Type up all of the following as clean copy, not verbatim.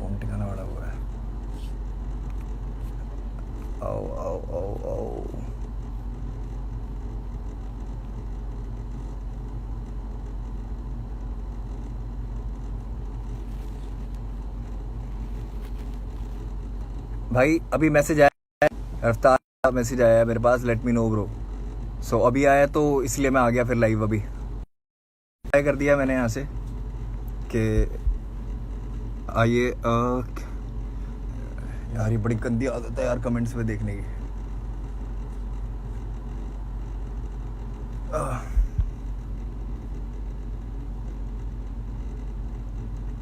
Phone ठिकाना बड़ा हुआ है। आओ आओ आओ आओ। भाई अभी मैसेज आया है, रफ्तार का मैसेज आया है मेरे पास, लेट मी नो ब्रो। सो अभी आया तो इसलिए मैं आ गया फिर लाइव। अभी ट्राई कर दिया मैंने यहाँ से कि आइए। यार ये बड़ी गंदी आदत है यार कमेंट्स में देखने की।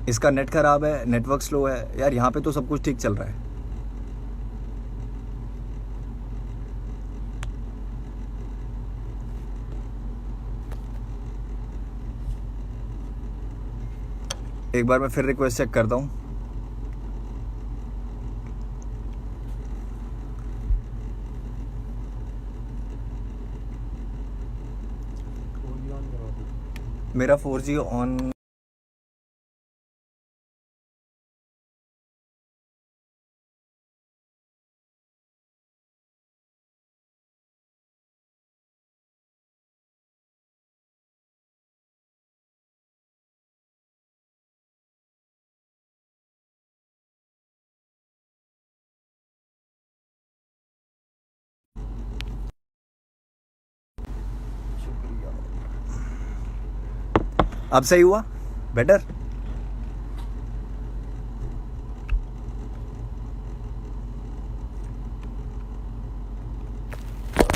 इसका नेट ख़राब है, नेटवर्क स्लो है यार। यहाँ पे तो सब कुछ ठीक चल रहा है। एक बार मैं फिर रिक्वेस्ट चेक करता हूँ। मेरा 4G ऑन। अब सही हुआ? बेटर?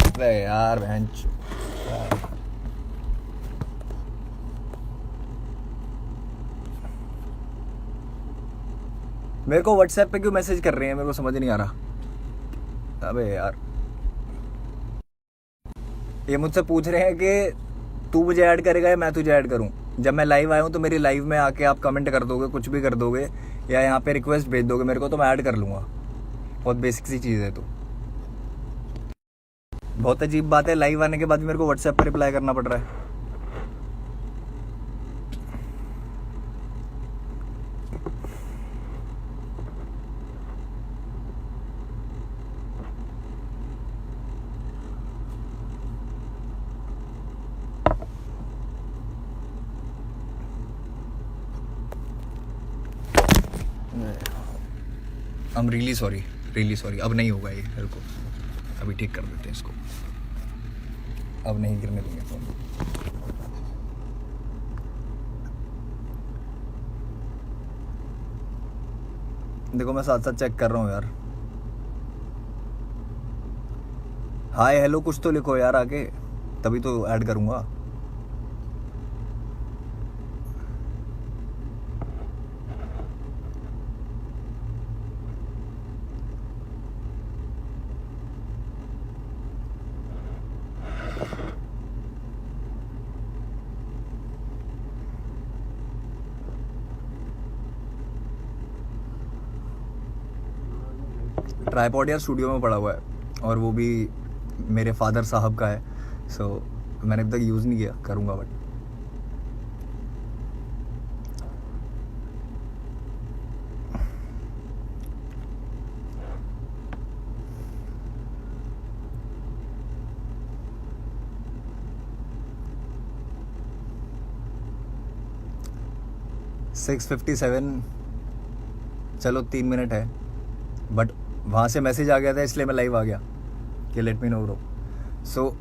अबे यार बहन मेरे को व्हाट्सएप पे क्यों मैसेज कर रहे हैं, मेरे को समझ नहीं आ रहा। अबे यार ये मुझसे पूछ रहे हैं कि तू मुझे ऐड करेगा या मैं तुझे ऐड करूं। जब मैं लाइव आया हूं तो मेरी लाइव में आके आप कमेंट कर दोगे, कुछ भी कर दोगे, या यहाँ पे रिक्वेस्ट भेज दोगे मेरे को, तो मैं ऐड कर लूँगा। बहुत बेसिक सी चीज़ है। तो बहुत अजीब बात है, लाइव आने के बाद भी मेरे को व्हाट्सएप पर रिप्लाई करना पड़ रहा है। I am really sorry, really sorry. अब नहीं होगा ये, मेरे को अभी ठीक कर देते हैं इसको। अब नहीं गिरने देंगे फोन। देखो मैं साथ साथ चेक कर रहा हूँ यार। हाय हेलो कुछ तो लिखो यार आगे, तभी तो ऐड करूँगा। ट्राइपॉड यार स्टूडियो में पड़ा हुआ है, और वो भी मेरे फादर साहब का है। सो मैंने अभी तक यूज़ नहीं किया, करूँगा बट। सिक्स 57। चलो 3 मिनट है, बट वहाँ से मैसेज आ गया था इसलिए मैं लाइव आ गया कि let me know bro. So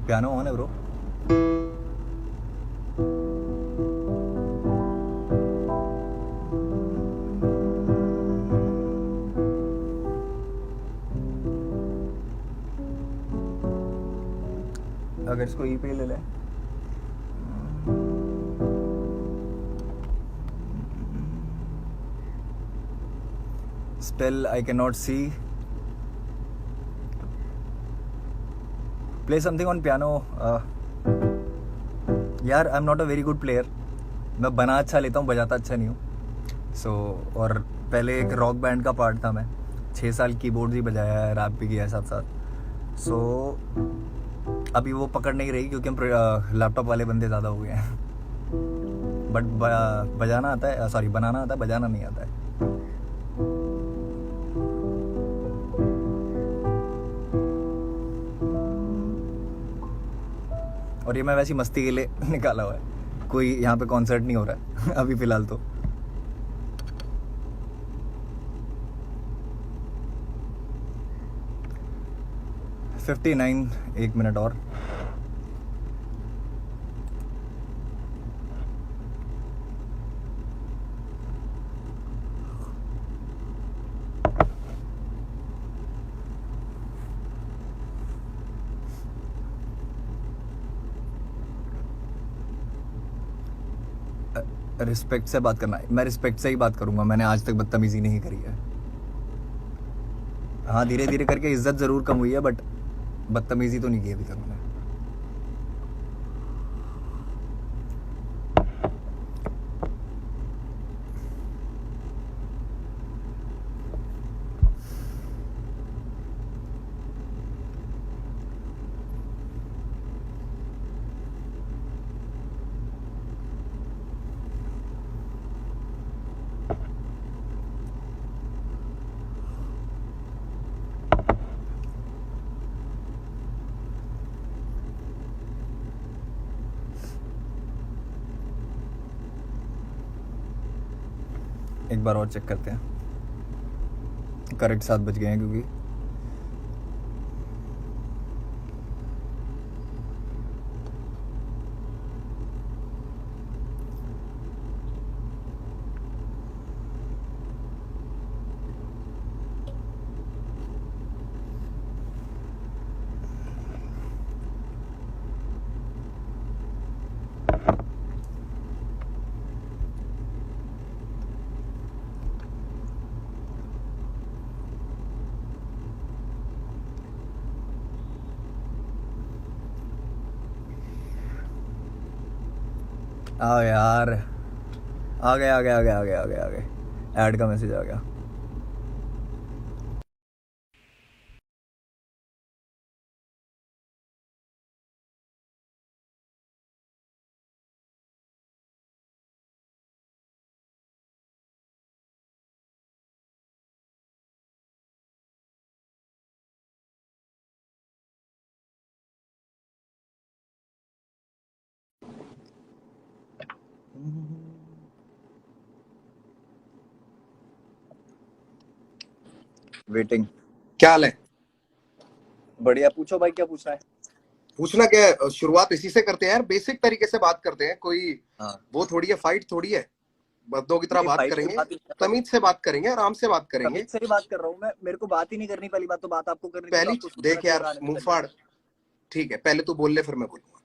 piano on है ब्रो। अगर इसको ई पे ले लें। Still, I cannot see. Play something on piano. यार I am not a very good player. मैं बना अच्छा लेता हूँ, बजाता अच्छा नहीं हूँ. और पहले एक रॉक बैंड का पार्ट था. मैं 6 साल कीबोर्ड ही बजाया है, रैप भी किया है साथ साथ. अभी वो पकड़ नहीं रही क्योंकि हम लैपटॉप वाले बंदे ज़्यादा हो गए हैं. बट बजाना आता है, सॉरी बनाना आता है, बजाना नहीं आता है. और ये मैं वैसी मस्ती के लिए निकाला हुआ है. कोई यहाँ पे कॉन्सर्ट नहीं हो रहा है अभी फ़िलहाल तो. एक मिनट और. रिस्पेक्ट से बात करना है. मैं रिस्पेक्ट से ही बात करूंगा. मैंने आज तक बदतमीजी नहीं करी है. हाँ, धीरे धीरे करके इज्जत ज़रूर कम हुई है, बट बदतमीजी तो नहीं की अभी तक मैंने. एक बार और चेक करते हैं. करेक्ट 7 बज गए हैं क्योंकि यार आ गए. ऐड का मैसेज आ गया. वेटिंग. क्या हाल है? बढ़िया. पूछो भाई, क्या पूछना है? पूछना क्या है, शुरुआत इसी से करते हैं यार. बेसिक तरीके से बात करते हैं. कोई वो थोड़ी है, फाइट थोड़ी है. बद्दों की तरह बात करेंगे, तमीज से बात करेंगे, आराम से बात करेंगे. तमीज से ही बात कर रहा हूँ मैं. मेरे को बात ही नहीं करनी. पहली बात तो बात आपको करनी. पहली देख यार, मुंह फाड़. ठीक है, पहले तू बोल ले, फिर मैं बोलूंगा.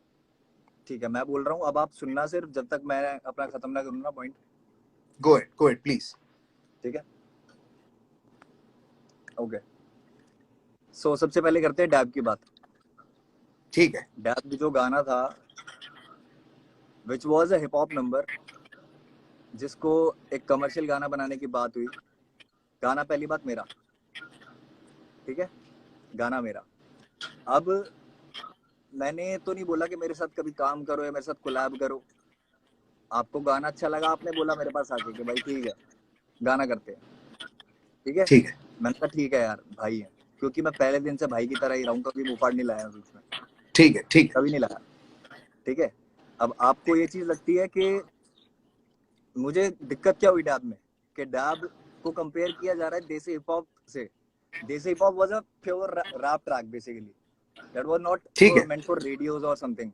ठीक है, मैं बोल रहा हूँ. अब आप सुनना सिर्फ, जब तक मैं अपना खत्म ना करूँ ना पॉइंट. Go it please. ठीक है, ओके. सो सबसे पहले करते हैं डैब की बात. ठीक है. डैब जो गाना था, which was a hip hop number, जिसको एक कमर्शियल गाना बनाने की बात हुई. गाना पहली बात मेरा, ठीक है, गाना मेरा. अब मैंने तो नहीं बोला कि मेरे साथ कभी काम करो या मेरे साथ कोलैब करो. आपको गाना अच्छा लगा, आपने बोला मेरे पास आके कि भाई ठीक है, गाना करते हैं. ठीक है, ठीक है. मैंने कहा ठीक है यार, भाई है. क्योंकि मैं पहले दिन से भाई की तरह ही रहा हूँ. कभी मुंह नहीं लाया बीच में. ठीक है, ठीक है, कभी नहीं लाया. ठीक है. अब आपको ये चीज लगती है कि मुझे दिक्कत क्या हुई डैब में, कि डैब को कंपेयर किया जा रहा है देसी हिप हॉप से. Desi hip hop was a pure rap track basically. That was not meant for radios और समथिंग.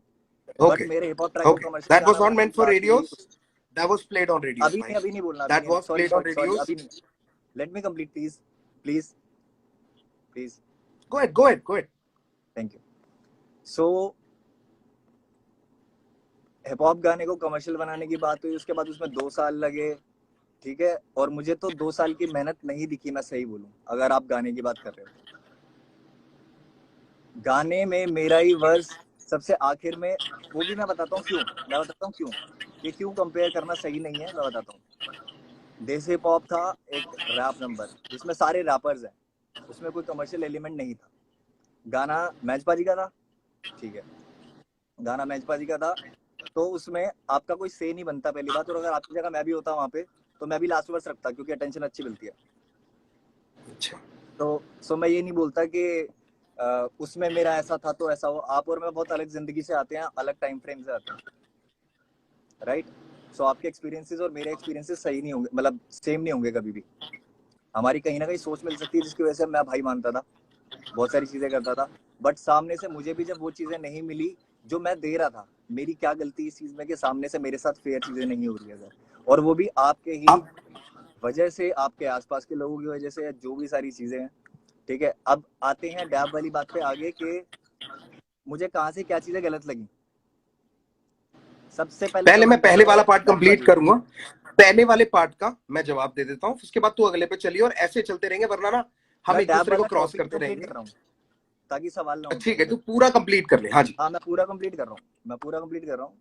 बट मेरे हिप हॉप ट्रैक को commercial, that was not meant for radios, that was played on radios. अभी नहीं बोलना. That was played on radios. अभी नहीं. Let me complete please. Go ahead. Thank you. So hip hop गाने को commercial बनाने की बात हुई. उसके बाद उसमें 2 साल लगे. ठीक है, और मुझे तो 2 साल की मेहनत नहीं दिखी, मैं सही बोलूं, अगर आप गाने की बात कर रहे हो। गाने में मेरा ही वर्स सबसे आखिर में, वो भी मैं बताता हूँ क्यों, मैं बताता हूँ क्यों, कि क्यों कंपेयर करना सही नहीं है, मैं बताता हूँ। देसी पॉप था एक रैप नंबर जिसमें सारे रैपर्स हैं, उसमें कोई कमर्शियल एलिमेंट नहीं था। गाना मैचपा जी का था, ठीक है, गाना मैचपा जी का था, तो उसमें आपका कोई से नहीं बनता पहली बात, और अगर आपकी जगह मैं भी होता वहां पे तो मैं भी लास्ट वर्स रखता, क्योंकि अटेंशन अच्छी मिलती है। अच्छा, तो सो मैं ये नहीं बोलता कि उसमें मेरा ऐसा था तो ऐसा हो। आप और मैं बहुत अलग जिंदगी से आते हैं, अलग टाइम फ्रेम से आते हैं, राइट। सो आपके एक्सपीरियंसेस और मेरे एक्सपीरियंसेस सही नहीं होंगे, मतलब सेम नहीं होंगे कभी भी। हमारी कहीं ना कहीं सोच मिल सकती है, जिसकी वजह से मैं भाई मानता था, बहुत सारी चीजें करता था, बट सामने से मुझे भी जब वो चीजें नहीं मिली जो मैं दे रहा था, मेरी क्या गलती इस चीज में कि सामने से मेरे साथ फेयर चीजें नहीं हो रही है, और वो भी आपके ही आप वजह से, आपके आसपास के लोगों की वजह से, जो भी सारी चीजें हैं। ठीक है, अब आते हैं डैब वाली बात पे आगे, कि मुझे कहाँ से क्या चीजें गलत लगी। सबसे पहले पहले मैं कमेंट पहले आता वाला है पार्ट मैचपा कंप्लीट जी का। करूंगा, पहले वाले पार्ट का मैं जवाब दे देता हूँ, उसके बाद तू अगले पे चलिए, और ऐसे चलते रहेंगे, वरना ना हम मैं एक डैब दूसरे को वाला क्रॉस टॉपिक करते कंप्लीट रहेंगे। कर रहा हूँ, ताकि सवाल ना उठे। ठीक है, तू पूरा कंप्लीट कर ले। हाँ जी। हाँ, मैं पूरा कंप्लीट कर रहा हूँ, मैं पूरा कंप्लीट कर रहा हूँ।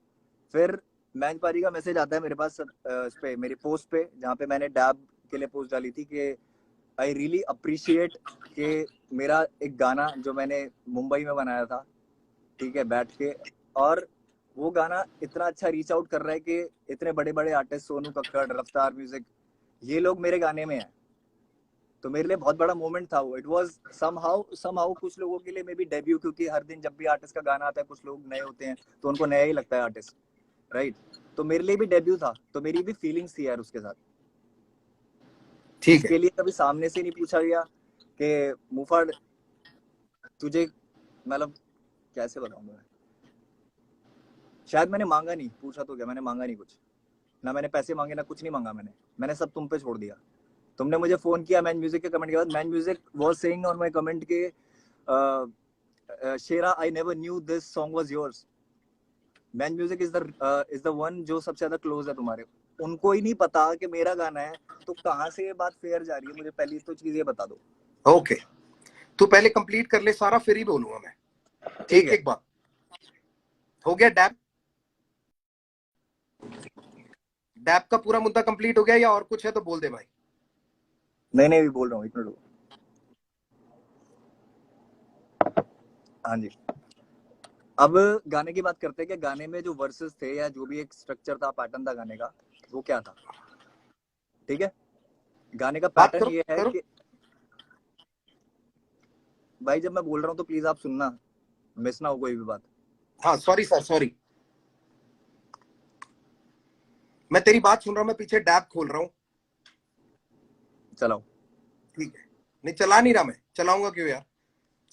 फिर मैच पारी का मैसेज आता है मेरे पास, इस पे मेरी पोस्ट पे, जहाँ पे मैंने डैब के लिए पोस्ट डाली थी कि आई रियली अप्रिशिएट कि मेरा एक गाना जो मैंने मुंबई में बनाया था, ठीक है, बैठ के, और वो गाना इतना अच्छा रीच आउट कर रहा है कि इतने बड़े बड़े आर्टिस्ट, सोनू कक्कड़, रफ्तार म्यूजिक, ये लोग मेरे गाने में हैं। तो मेरे लिए बहुत बड़ा मोमेंट था वो। इट वाज समहाउ कुछ लोगों के लिए मे बी डेब्यू, क्योंकि हर दिन जब भी आर्टिस्ट का गाना आता है कुछ लोग नए होते हैं तो उनको नया ही लगता है आर्टिस्ट, राइट। तो मेरे लिए भी डेब्यू था, तो मेरी भी फीलिंग्स थी यार उसके साथ। ठीक है। उसके लिए कभी सामने से नहीं पूछा गया कि मुफाड़ तुझे, मतलब कैसे बताऊंगा मैं, शायद मैंने मांगा नहीं, पूछा तो क्या, मैंने मांगा नहीं कुछ, ना मैंने पैसे मांगे, ना कुछ नहीं मांगा मैंने। मैंने सब तुम पे छोड़ दिया। तुमने मुझे फोन किया मैन म्यूजिक के कमेंट के बाद, man music was saying on my comment के शेरा I never knew this song was yours. Man music is the one जो सबसे ज्यादा क्लोज है तुम्हारे। उनको ही नहीं पता कि मेरा गाना है, तो कहाँ से ये बात फेयर जा रही है, मुझे पहली तो चीज ये बता दो। ओके, तू पहले कंप्लीट कर ले सारा, फिर ही बोलूंगा मैं। ठीक एक है, एक बात हो गया। डैप डैप का पूरा मुद्दा कंप्लीट हो गया, या और कुछ है तो बोल दे भाई। नहीं नहीं, भी बोल रहा हूँ, इतना लो। हाँ जी, अब गाने की बात करते हैं कि गाने में जो वर्सेस थे, या जो भी एक स्ट्रक्चर था, पैटर्न था गाने का, वो क्या था। ठीक है, गाने का बात पैटर्न करो ये है करो। कि, भाई जब मैं बोल रहा हूँ तो प्लीज आप सुनना, मिस ना हो कोई भी बात। हाँ सॉरी सर, सॉरी। मैं तेरी बात सुन रहा हूँ, मैं पीछे डैप खोल रहा हूँ। चलाओ। ठीक है, नहीं चला नहीं रहा, मैं चलाऊंगा क्यों यार,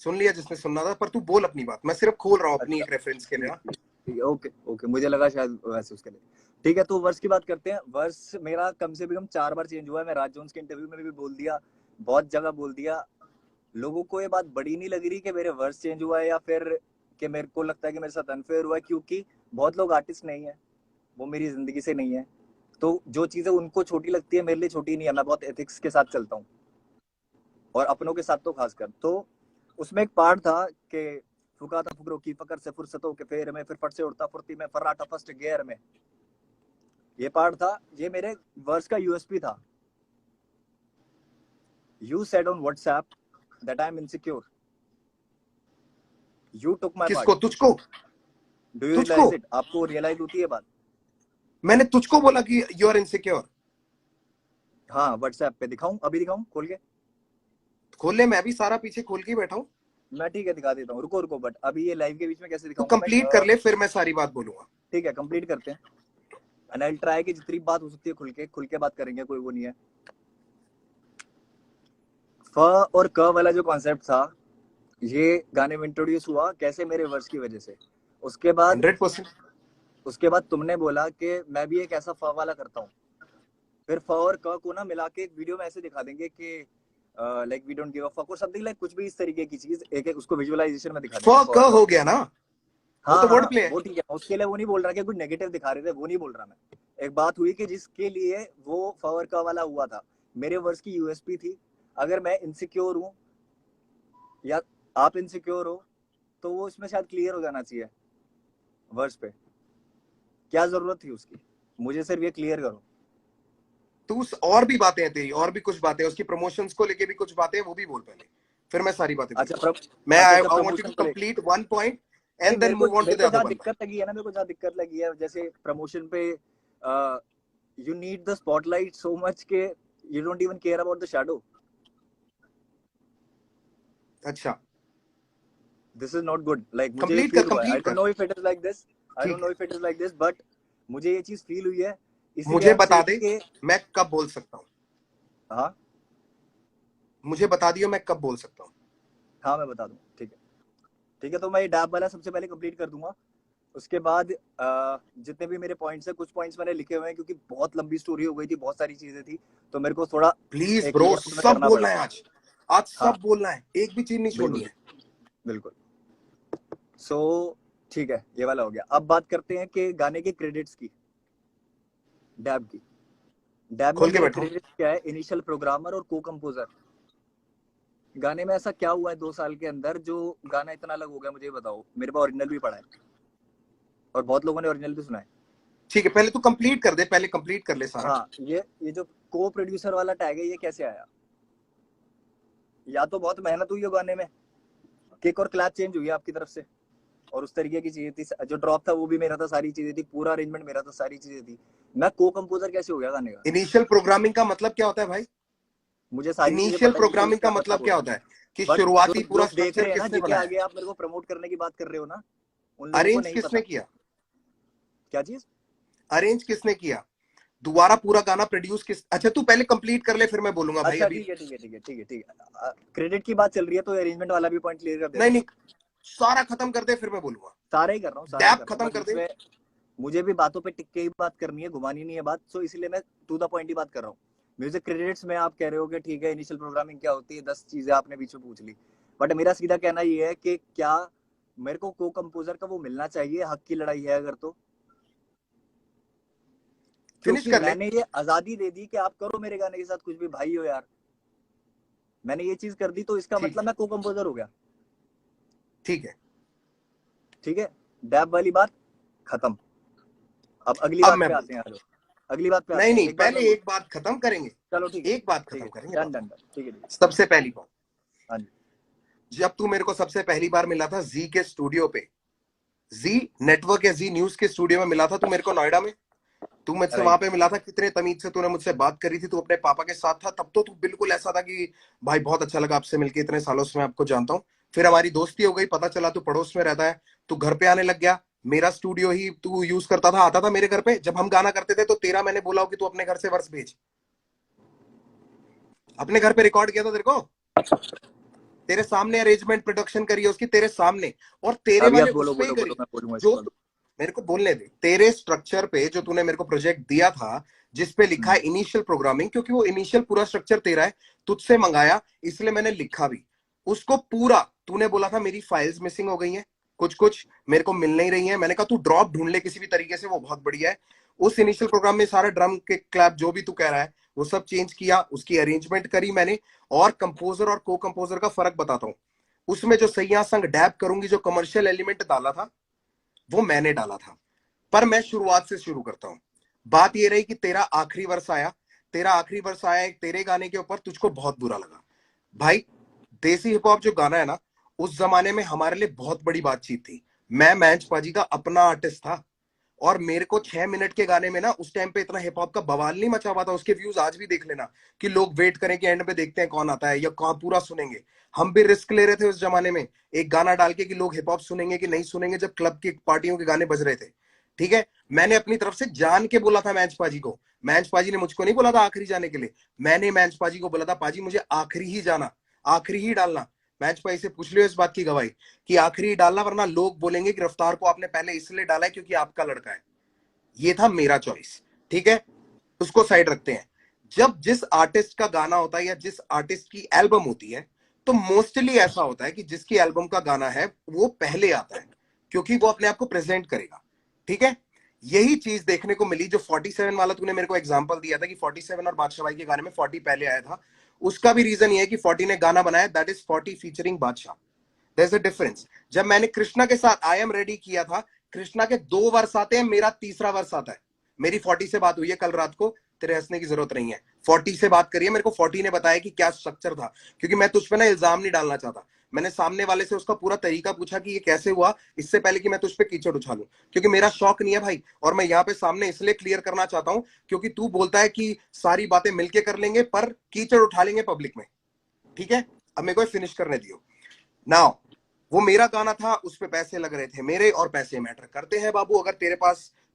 सुन लिया जिसने सुनना था, पर तू बोल अपनी बात, मैं सिर्फ खोल रहा हूँ अपनी अच्छा, एक रेफरेंस के लिए ना। ठीक है, ओके ओके, मुझे लगा शायद वैसे उसके लिए। ठीक है, तो वर्स की बात करते हैं। वर्स मेरा कम से कम 4 बार चेंज हुआ है, मैं राज जोन्स के इंटरव्यू में भी बोल दिया, बहुत जगह बोल दिया। लोगों को ये बात बड़ी नहीं लग रही कि मेरे वर्स चेंज हुआ है, या फिर कि मेरे को लगता है कि मेरे साथ अनफेयर हुआ है, क्योंकि बहुत लोग आर्टिस्ट नहीं है, वो मेरी जिंदगी से नहीं है। तो जो चीजें उनको छोटी लगती है, मेरे लिए छोटी नहीं है। मैं बहुत एथिक्स के साथ चलता हूँ, और अपनों के साथ तो खासकर। तो उसमें एक पार्ट था कि फुका था फुकरों की फकर से फुर्सतों के फेर में, फिर फट से उड़ता फुर्ती में, फर्राटा फर्स्ट गियर में। ये पार्ट था, ये मेरे वर्स का यूएसपी था। You said on WhatsApp that I am insecure, you took my part. किसको? तुझको? डू यू तुझको? Realize it? आपको रियलाइज होती है बात? मैंने तुझको बोला कि यू आर इनसिक्योर? हाँ, व्हाट्सएप पे दिखाऊं, अभी दिखाऊं खोल के? खोल ले, मैं भी सारा पीछे खोल के बैठा हूँ। मैं ठीक है दिखा देता हूँ, रुको रुको, बट अभी ये लाइव के बीच में कैसे तू दिखाऊंगा मैं? कंप्लीट कर ले, फिर मैं सारी बात बोलूंगा। ठीक है, कंप्लीट करते हैं, एंड आई ट्राई कि जितनी बात हो सकती है खुल के बात करेंगे, कोई वो नहीं है। फ और क वाला जो कॉन्सेप्ट था, ये गाने में इंट्रोड्यूस हुआ कैसे? मेरे वर्स की वजह से। उसके बाद 100%। उसके बाद तुमने बोला कि मैं भी एक ऐसा फ वाला करता हूँ। फिर फ और क को ना मिला के एक वीडियो में ऐसे दिखा देंगे कि like we don't give a fuck और समथिंग, लाइक कुछ भी इस तरीके की चीज, एक एक उसको विजुअलाइजेशन में दिखा देंगे फ क और क। हो गया ना? वो तो वर्ड प्ले है। वो ठीक है, उसके लिए वो नहीं बोल रहा कि कुछ नेगेटिव दिखा रहे थे, वो नहीं बोल रहा मैं। एक बात हुई कि जिसके लिए वो फवरका वाला हुआ था, मेरे वर्स की यूएसपी थी। अगर मैं इनसिक्योर हूँ या आप इनसिक्योर हो तो वो इसमें शायद क्लियर हो जाना चाहिए वर्स पे। क्या जरूरत थी उसकी? मुझे सिर्फ ये क्लियर करो। तू और भी बातें हैं तेरी, और भी कुछ बातें, उसकी प्रमोशंस को लेके भी कुछ बातें हैं, वो भी बोल पहले, फिर मैं सारी बातें अच्छा बोलूंगा। मैं I want you promotion to को लेके कंप्लीट वन पॉइंट नहीं, and then move on to the मेरे को अदर जहाँ वन। दिक्कत लगी है ना, मेरे को जहाँ दिक्कत लगी है, जैसे प्रमोशन पे you need the spotlight so much के you don't even care about the shadow. अच्छा, this is not good. Like मुझे ये कंप्लीट कर, फील हुआ है, आई कंप्लीट डोंट कर। No if it is like this, I don't ठीक know है, if it is like this, but मुझे ये चीज फील हुई है। इसीलिए मुझे आई एम बता सेइंग दे कि मैं कब बोल सकता हूँ, हाँ मुझे बता दियो मैं कब बोल सकता हूँ। हाँ मैं बता दूँ, ठीक है। ठीक है, तो मैं ये डैब वाला सबसे पहले कंप्लीट कर दूंगा। उसके बाद जितने भी मेरे पॉइंट्स हैं, कुछ पॉइंट्स मैंने लिखे हुए हैं क्योंकि बहुत लंबी स्टोरी हो गई थी, बहुत सारी चीजें थी, तो मेरे को थोड़ा प्लीज एक ब्रो, नोट में सब करना बोलना पड़ा। है आज, आज हाँ सब बोलना है, एक भी चीज नहीं छोड़नी बिल्कुल है। बिल्कुल। सो ठीक है, ये वाला हो गया। अब बात करते हैं कि गाने के क्रेडिट्स की, डैब की। डैब में खोल के मेरे बैठो। क्रेडिट्स क्या है? इनिशियल प्रोग्रामर और को कंपोजर। गाने में ऐसा क्या हुआ है 2 साल के अंदर जो गाना इतना अलग हो गया? मुझे बताओ। मेरे पास ओरिजिनल भी पड़ा है और बहुत लोगों ने ओरिजिनल भी सुना है। ठीक है, पहले तू कंप्लीट कर दे, पहले कंप्लीट कर ले सारा। हाँ, ये जो को प्रोड्यूसर वाला टैग है, ये कैसे आया? या तो बहुत मेहनत हुई हो गाने में, किक और क्लैप चेंज हुई है आपकी तरफ से, और उस तरीके की चीजें थी। जो ड्रॉप था वो भी मेरा था, सारी चीजें थी, पूरा अरेंजमेंट मेरा था, सारी चीजें थी। मैं को कंपोजर कैसे हो गया गाने का? इनिशियल प्रोग्रामिंग का मतलब क्या होता है भाई? मुझे सारी चीजें इनिशियल पता है कि प्रोग्रामिंग का क्या मतलब मतलब क्या होता है। होता है कि बट जो शुरुआती पूरा लोग देख स्ट्रक्चर रहे हैं ना, किसने जिनके बनाया, आगे आप मेरे को प्रमोट करने की बात कर रहे हो ना, उन लोगों को अरेंज नहीं किसने पता। किया, क्या चीज? अरेंज किसने किया, दोबारा पूरा गाना प्रोड्यूस किस, अच्छा तू पहले कंप्लीट कर ले फिर मैं बोलूंगा भाई अच्छा अभी। ठीक है ठीक है ठीक है ठीक है ठीक है। क्रेडिट की बात चल रही है तो अरेंजमेंट वाला भी पॉइंट क्लियर कर नहीं देता हूँ। नहीं, सारा खत्म कर दे फिर मैं बोलूंगा। सारे ही कर रहा हूँ, सारे ही डैप कर रहा हूँ, खत्म बस कर दे। इसमें मुझे भी बातों पे टिक के ही बात करनी है, घुमानी नहीं है बात। सो इसलिए मैं टू द पॉइंट ही बात कर रहा हूँ। म्यूजिक क्रेडिट्स में आप कह रहे हो कि ठीक है, इनिशियल प्रोग्रामिंग क्या होती है, 10 चीजें आपने बीच में पूछ ली। बट मेरा सीधा कहना ये है कि क्या मेरे को कंपोजर का वो मिलना चाहिए? हक की लड़ाई है अगर तो। फिनिश क्योंकि कर ले। मैंने ये आजादी दे दी कि आप करो मेरे गाने के साथ कुछ भी, भाई हो यार। मैंने ये चीज कर दी तो इसका ठीक मतलब है, मैं को कंपोजर हो गया। ठीक है, ठीक है, डैब वाली बात खत्म। अब अगली अब बात मैं पे आते बोलता हैं। हूँ। हेलो, अगली बात पे नहीं आते हैं। नहीं, एक बात मैं पहले बोल, एक बात खत्म करेंगे, चलो ठीक है एक बात ठीक खत्म है, करेंगे डन बाबा। डन डन, ठीक है ठीक है। सबसे पहली बात, हाँ जी। जब तू मेरे को सबसे पहली बार मिला था जी के स्टूडियो पे, जी नेटवर्क या जी न्यूज के स्टूडियो में मिला था तू मेरे को नोएडा में, तू मुझसे वहां राइट। पे मिला था, कितने तमीज से तूने मुझसे बात करी थी, तू अपने पापा के साथ था, तब तो तू बिल्कुल ऐसा था कि भाई बहुत अच्छा लगा आपसे मिलके, इतने सालों से मैं आपको जानता हूँ। फिर हमारी दोस्ती हो गई, पता चला तू पड़ोस में रहता है, तू घर पे आने लग गया, मेरा स्टूडियो ही तू यूज करता था, आता था मेरे घर पे जब हम गाना करते थे, तो तेरा मैंने बोला हो कि तू अपने घर से वर्स भेज, अपने घर पे रिकॉर्ड किया था तेरे को, तेरे सामने अरेंजमेंट प्रोडक्शन करी है उसकी तेरे सामने, और तेरे अभी आप वाले उस बोलो पे ही बोलो बोलो, करी मैं बोलूंगा इसके जो बाद। मेरे को बोलने दे, तेरे स्ट्रक्चर पे जो तूने मेरे को प्रोजेक्ट दिया था, जिसपे लिखा है इनिशियल प्रोग्रामिंग, क्योंकि वो इनिशियल पूरा स्ट्रक्चर तेरा है, तुझसे मंगाया, इसलिए मैंने लिखा भी उसको पूरा। तूने बोला था मेरी फाइल्स मिसिंग हो गई हैं, कुछ कुछ मेरे को मिल नहीं रही है, मैंने कहा तू ड्रॉप ढूंढ ले किसी भी तरीके से, वो बहुत बढ़िया है। उस इनिशियल प्रोग्राम में सारा ड्रम के क्लैप जो भी तू कह रहा है वो सब चेंज किया, उसकी अरेंजमेंट करी मैंने। और कंपोजर और को कंपोजर का फर्क बताता हूँ, उसमें जो सैया संग डैप करूंगी जो कमर्शियल एलिमेंट डाला था वो मैंने डाला था। पर मैं शुरुआत से शुरू करता हूं। बात ये रही कि तेरा आखिरी वर्ष आया, तेरा आखिरी वर्ष आया एक तेरे गाने के ऊपर, तुझको बहुत बुरा लगा। भाई देसी हिप हॉप जो गाना है ना, उस जमाने में हमारे लिए बहुत बड़ी बातचीत थी। मैं मैंच पाजी का अपना आर्टिस्ट था, और मेरे को 6 मिनट के गाने में ना उस टाइम पे इतना हिप हॉप का बवाल नहीं मचा हुआ था। उसके व्यूज आज भी देख लेना, कि लोग वेट करें कि एंड पे देखते हैं कौन आता है या कौन पूरा सुनेंगे। हम भी रिस्क ले रहे थे उस जमाने में, एक गाना डाल के कि लोग हिप हॉप सुनेंगे कि नहीं सुनेंगे, जब क्लब की पार्टियों के गाने बज रहे थे। ठीक है, मैंने अपनी तरफ से जान के बोला था मैच पाजी को, मैच पाजी ने मुझको नहीं बोला था आखिरी जाने के लिए, मैंने मैच पाजी को बोला था पाजी मुझे आखिरी ही जाना, आखिरी ही डालना। मैच पाजी से पूछ लियो इस बात की गवाही कि आखिरी ही डालना, वरना लोग बोलेंगे कि रफ्तार को आपने पहले इसलिए डाला है क्योंकि आपका लड़का है। ये था मेरा चॉइस, ठीक है, उसको साइड रखते हैं। जब जिस आर्टिस्ट का गाना होता है या जिस आर्टिस्ट की एल्बम होती है, तो मोस्टली ऐसा होता है कि जिसकी एल्बम का गाना है वो पहले आता है, क्योंकि वो अपने आप को प्रेजेंट करेगा। ठीक है, यही चीज देखने को मिली जो 47 वाला तूने मेरे को एग्जांपल दिया था कि 47 और बादशाह भाई के गाने में 40 पहले आया था, उसका भी रीजन ये है कि 40 ने गाना बनाया, that is 40 featuring Badshah. There is a difference. जब मैंने कृष्णा के साथ आई एम रेडी किया था, कृष्णा के 2 वर्ष आते हैं, मेरा तीसरा वर्ष आता है। मेरी 40 से बात हुई है कल रात को, तेरे हंसने की जरूरत नहीं है। 40 से बात करिए, मेरे को 40 ने बताया कि क्या स्ट्रक्चर था, क्योंकि मैं तुझ पे ना इल्जाम नहीं डालना चाहता। मैंने सामने वाले से उसका पूरा तरीका पूछा कि ये कैसे हुआ, इससे पहले कि मैं तुझ पे कीचड़ उछालूं, क्योंकि मेरा शौक नहीं है भाई। और मैं यहाँ पे सामने इसलिए क्लियर करना चाहता हूं क्योंकि तू बोलता है कि सारी बातें मिलके कर लेंगे पर कीचड़ उठा लेंगे पब्लिक में। ठीक है, अब मेरे को फिनिश करने दियो। नाउ वो मेरा गाना था, उस पे पैसे लग रहे थे मेरे, और पैसे मैटर करते हैं बाबू। अगर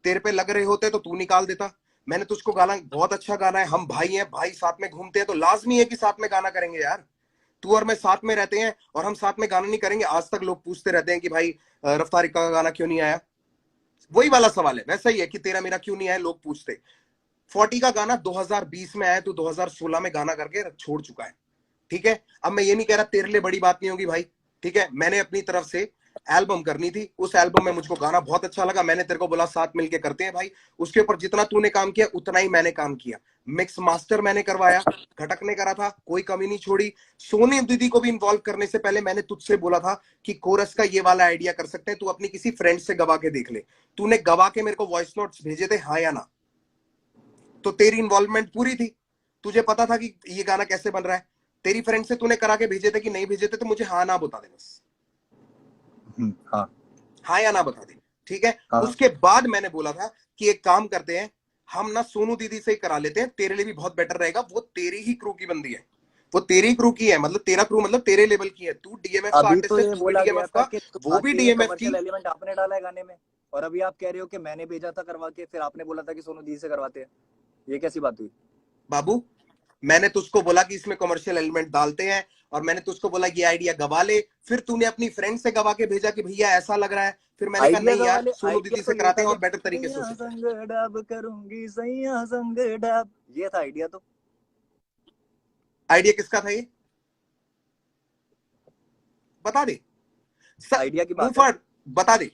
तेरे पे लग रहे होते तो तू निकाल देता। मैंने तुझको गाना, बहुत अच्छा गाना है, हम भाई हैं, भाई साथ में घूमते हैं तो लाजमी है कि साथ में गाना करेंगे यार। तू और मैं साथ में रहते हैं और हम साथ में गाना नहीं करेंगे? आज तक लोग पूछते रहते हैं कि भाई रफ्तार इक्का का गाना क्यों नहीं आया। वही वाला सवाल है, वैसा ही है कि तेरा मेरा क्यों नहीं आया, लोग पूछते। 40 का गाना 2020 में आया, तू 2016 में गाना करके छोड़ चुका है। ठीक है, अब मैं ये नहीं कह रहा तेरे लिए बड़ी बात नहीं होगी भाई। ठीक है, मैंने अपनी तरफ से एल्बम करनी थी, उस एल्बम में मुझको गाना बहुत अच्छा लगा, मैंने तेरे को बोला साथ मिलके करते हैं भाई। उसके ऊपर जितना तूने काम किया उतना ही मैंने काम किया। मिक्स मास्टर मैंने करवाया, घटक ने करा था, कोई कमी नहीं छोड़ी। सोनी दीदी को भी इन्वॉल्व करने से पहले मैंने तुझसे बोला था कि कोरस का ये वाला आइडिया कर सकते हैं, तू अपनी किसी फ्रेंड से गवा के देख ले। तूने गवा के मेरे को वॉइस नोट्स भेजे थे, हाँ या ना? तो तेरी इन्वॉल्वमेंट पूरी थी, तुझे पता था कि ये गाना कैसे बन रहा है। तेरी फ्रेंड से तूने करा के भेजे थे कि नहीं भेजे थे, तो मुझे हाँ ना बता दे बस। हाँ हाँ या ना बता दे, ठीक है। हाँ। उसके बाद मैंने बोला था कि एक काम करते हैं, हम ना सोनू दीदी से ही करा लेते हैं, तेरे लिए भी बहुत बेटर रहेगा। वो तेरी ही क्रू की बंदी है, वो तेरी क्रू की है, मतलब तेरा क्रू मतलब तेरे लेवल की है। तू डीएमएफ का अभी आर्टिस्ट तो है, ये तू भी बोला गया डीएमएफ था का, कि वो भी ये डीएमएफ की। कमर्शियल एलिमेंट आपने डाला है गाने में, और अभी आप कह रहे हो कि मैंने भेजा था करवा के, फिर आपने बोला था कि सोनू दी से करवाते हैं। ये कैसी बात हुई? बाबू, मैंने तुझको बोला कि इसमें कमर्शियल एलिमेंट डालते हैं, और मैंने तुझको बोला ये आइडिया गवा ले। फिर तूने अपनी फ्रेंड से गवा के भेजा कि भैया ऐसा लग रहा है। फिर मैंने कहा आइडिया नहीं यार, वाले सोनू आइडिया दीदी तो से ये कराते था हैं कि और बेटर तरीके से हो सैया सकता है। संग डब करूंगी, सैया संग डब, ये था आइडिया तो। आइडिया किसका था ये, बता दे। आइडिया की मुंह बात है। फाड़, बता दे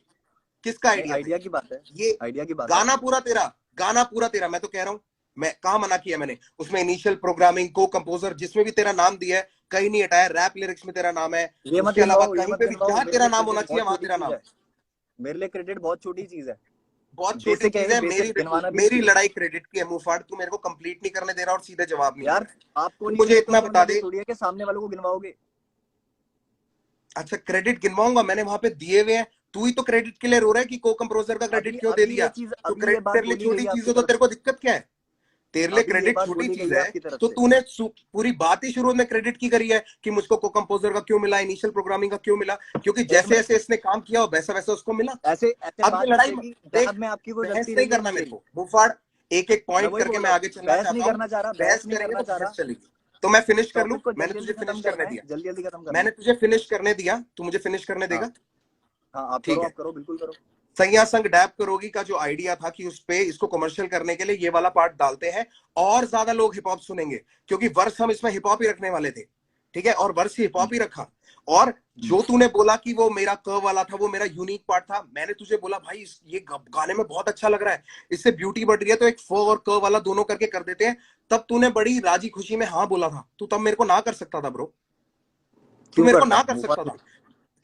किसका नहीं, आइडिया था आइडिया की बात है। ये। आइडिया की बात है। गाना पूरा तेरा, गाना पूरा तेरा। मैं तो कह रहा हूं, मैं कहा मना किया मैंने? उसमें इनिशियल प्रोग्रामिंग, को कंपोजर, जिसमें भी तेरा नाम दिया है, कहीं नहीं हटाया। रैप लिरिक्स में तेरा नाम है, ये मत उसके अलावा गिनवाओ, ये कहीं मत पे भी गिनवाओ, जहां मेरे तेरा लिए नाम होना क्रेडिट चाहिए बहुत वहां छोटी तेरा चीज नाम है। है। मेरे लिए क्रेडिट बहुत छोटी चीज है। बहुत छोटी बेसिक है चीज ये, है। मेरी बेसिक गिनवाना भी मेरी चाहिए। लड़ाई क्रेडिट की है मुंहफाड़, तू मेरे को कंप्लीट नहीं करने दे रहा और सीधे जवाब नहीं दे यार रहा है। आपको तू नहीं मुझे मिले तो इतना इसका बता मतलब ये दे। थोड़ी है कि सामने वालों को गिनवाओगे। अच्छा, क्रेडिट गिनवाऊंगा? मैंने वहां पे दिए हुए हैं। तू ही तो क्रेडिट के लिए रो रहा है कि को कंपोजर का क्रेडिट अभी क्यों दे अभी दिया? ये चीज, तो अभी ये क्रेडिट बात तेरे लिए बोली गई छोटी है चीज आपकी है तो तरफ तेरे को से। दिक्कत क्या है? तेरे लिए अभी ये क्रेडिट बात छोटी बोली गई चीज है है, आपकी तरफ तो से। तूने पूरी बात ही शुरू में क्रेडिट की करी है कि मुझको को कंपोजर का क्यों मिला, इनिशियल प्रोग्रामिंग का क्यों मिला, क्योंकि एक जैसे मिनट, जैसे इसने काम किया वैसा वैसा उसको मिला। ऐसे ऐसे अब ये बात लड़ाई निकलेगी देख, जब में आपकी कोई बहस गलती नहीं रही है करना नहीं मेरे रही। को मुफाड़। एक एक मैं पॉइंट वही करके बोल मैं रहा हूँ, आगे चलना बहस नहीं चाहता हूँ। करना चाह रहा, बहस बहस नहीं करेंगे करना तो चाह बहस रहा। चलेगी। तो मैं फिनिश कर लूं? टॉपिक को मैंने जल्दी तुझे जल्दी खत्म फिनिश करना करने है, दिया, जल्दी जल्दी खत्म करना मैंने है। तुझे फिनिश करने दिया, तू मुझे फिनिश करने हाँ देगा? हाँ, ठीक है। आप करो बिल्कुल करो। सैया संग डैब करोगी का जो आइडिया था कि उस पे इसको कमर्शियल करने के लिए ये वाला पार्ट डालते हैं और ज्यादा लोग हिप हॉप सुनेंगे, क्योंकि वर्ष हम इसमें हिप हॉप ही रखने वाले थे। ठीक है, और वर्ष हिप हॉप ही रखा। और जो तूने बोला कि वो मेरा क वाला था, वो मेरा यूनिक पार्ट था। मैंने तुझे बोला भाई ये गाने में बहुत अच्छा लग रहा है, इससे ब्यूटी बढ़ रही है, तो एक फ और क वाला दोनों करके कर देते हैं। तब तूने बड़ी राजी खुशी में हाँ बोला था। तू तब मेरे को ना कर सकता था ब्रो, तू क्यों मेरे को करता ना कर मुफा, सकता था।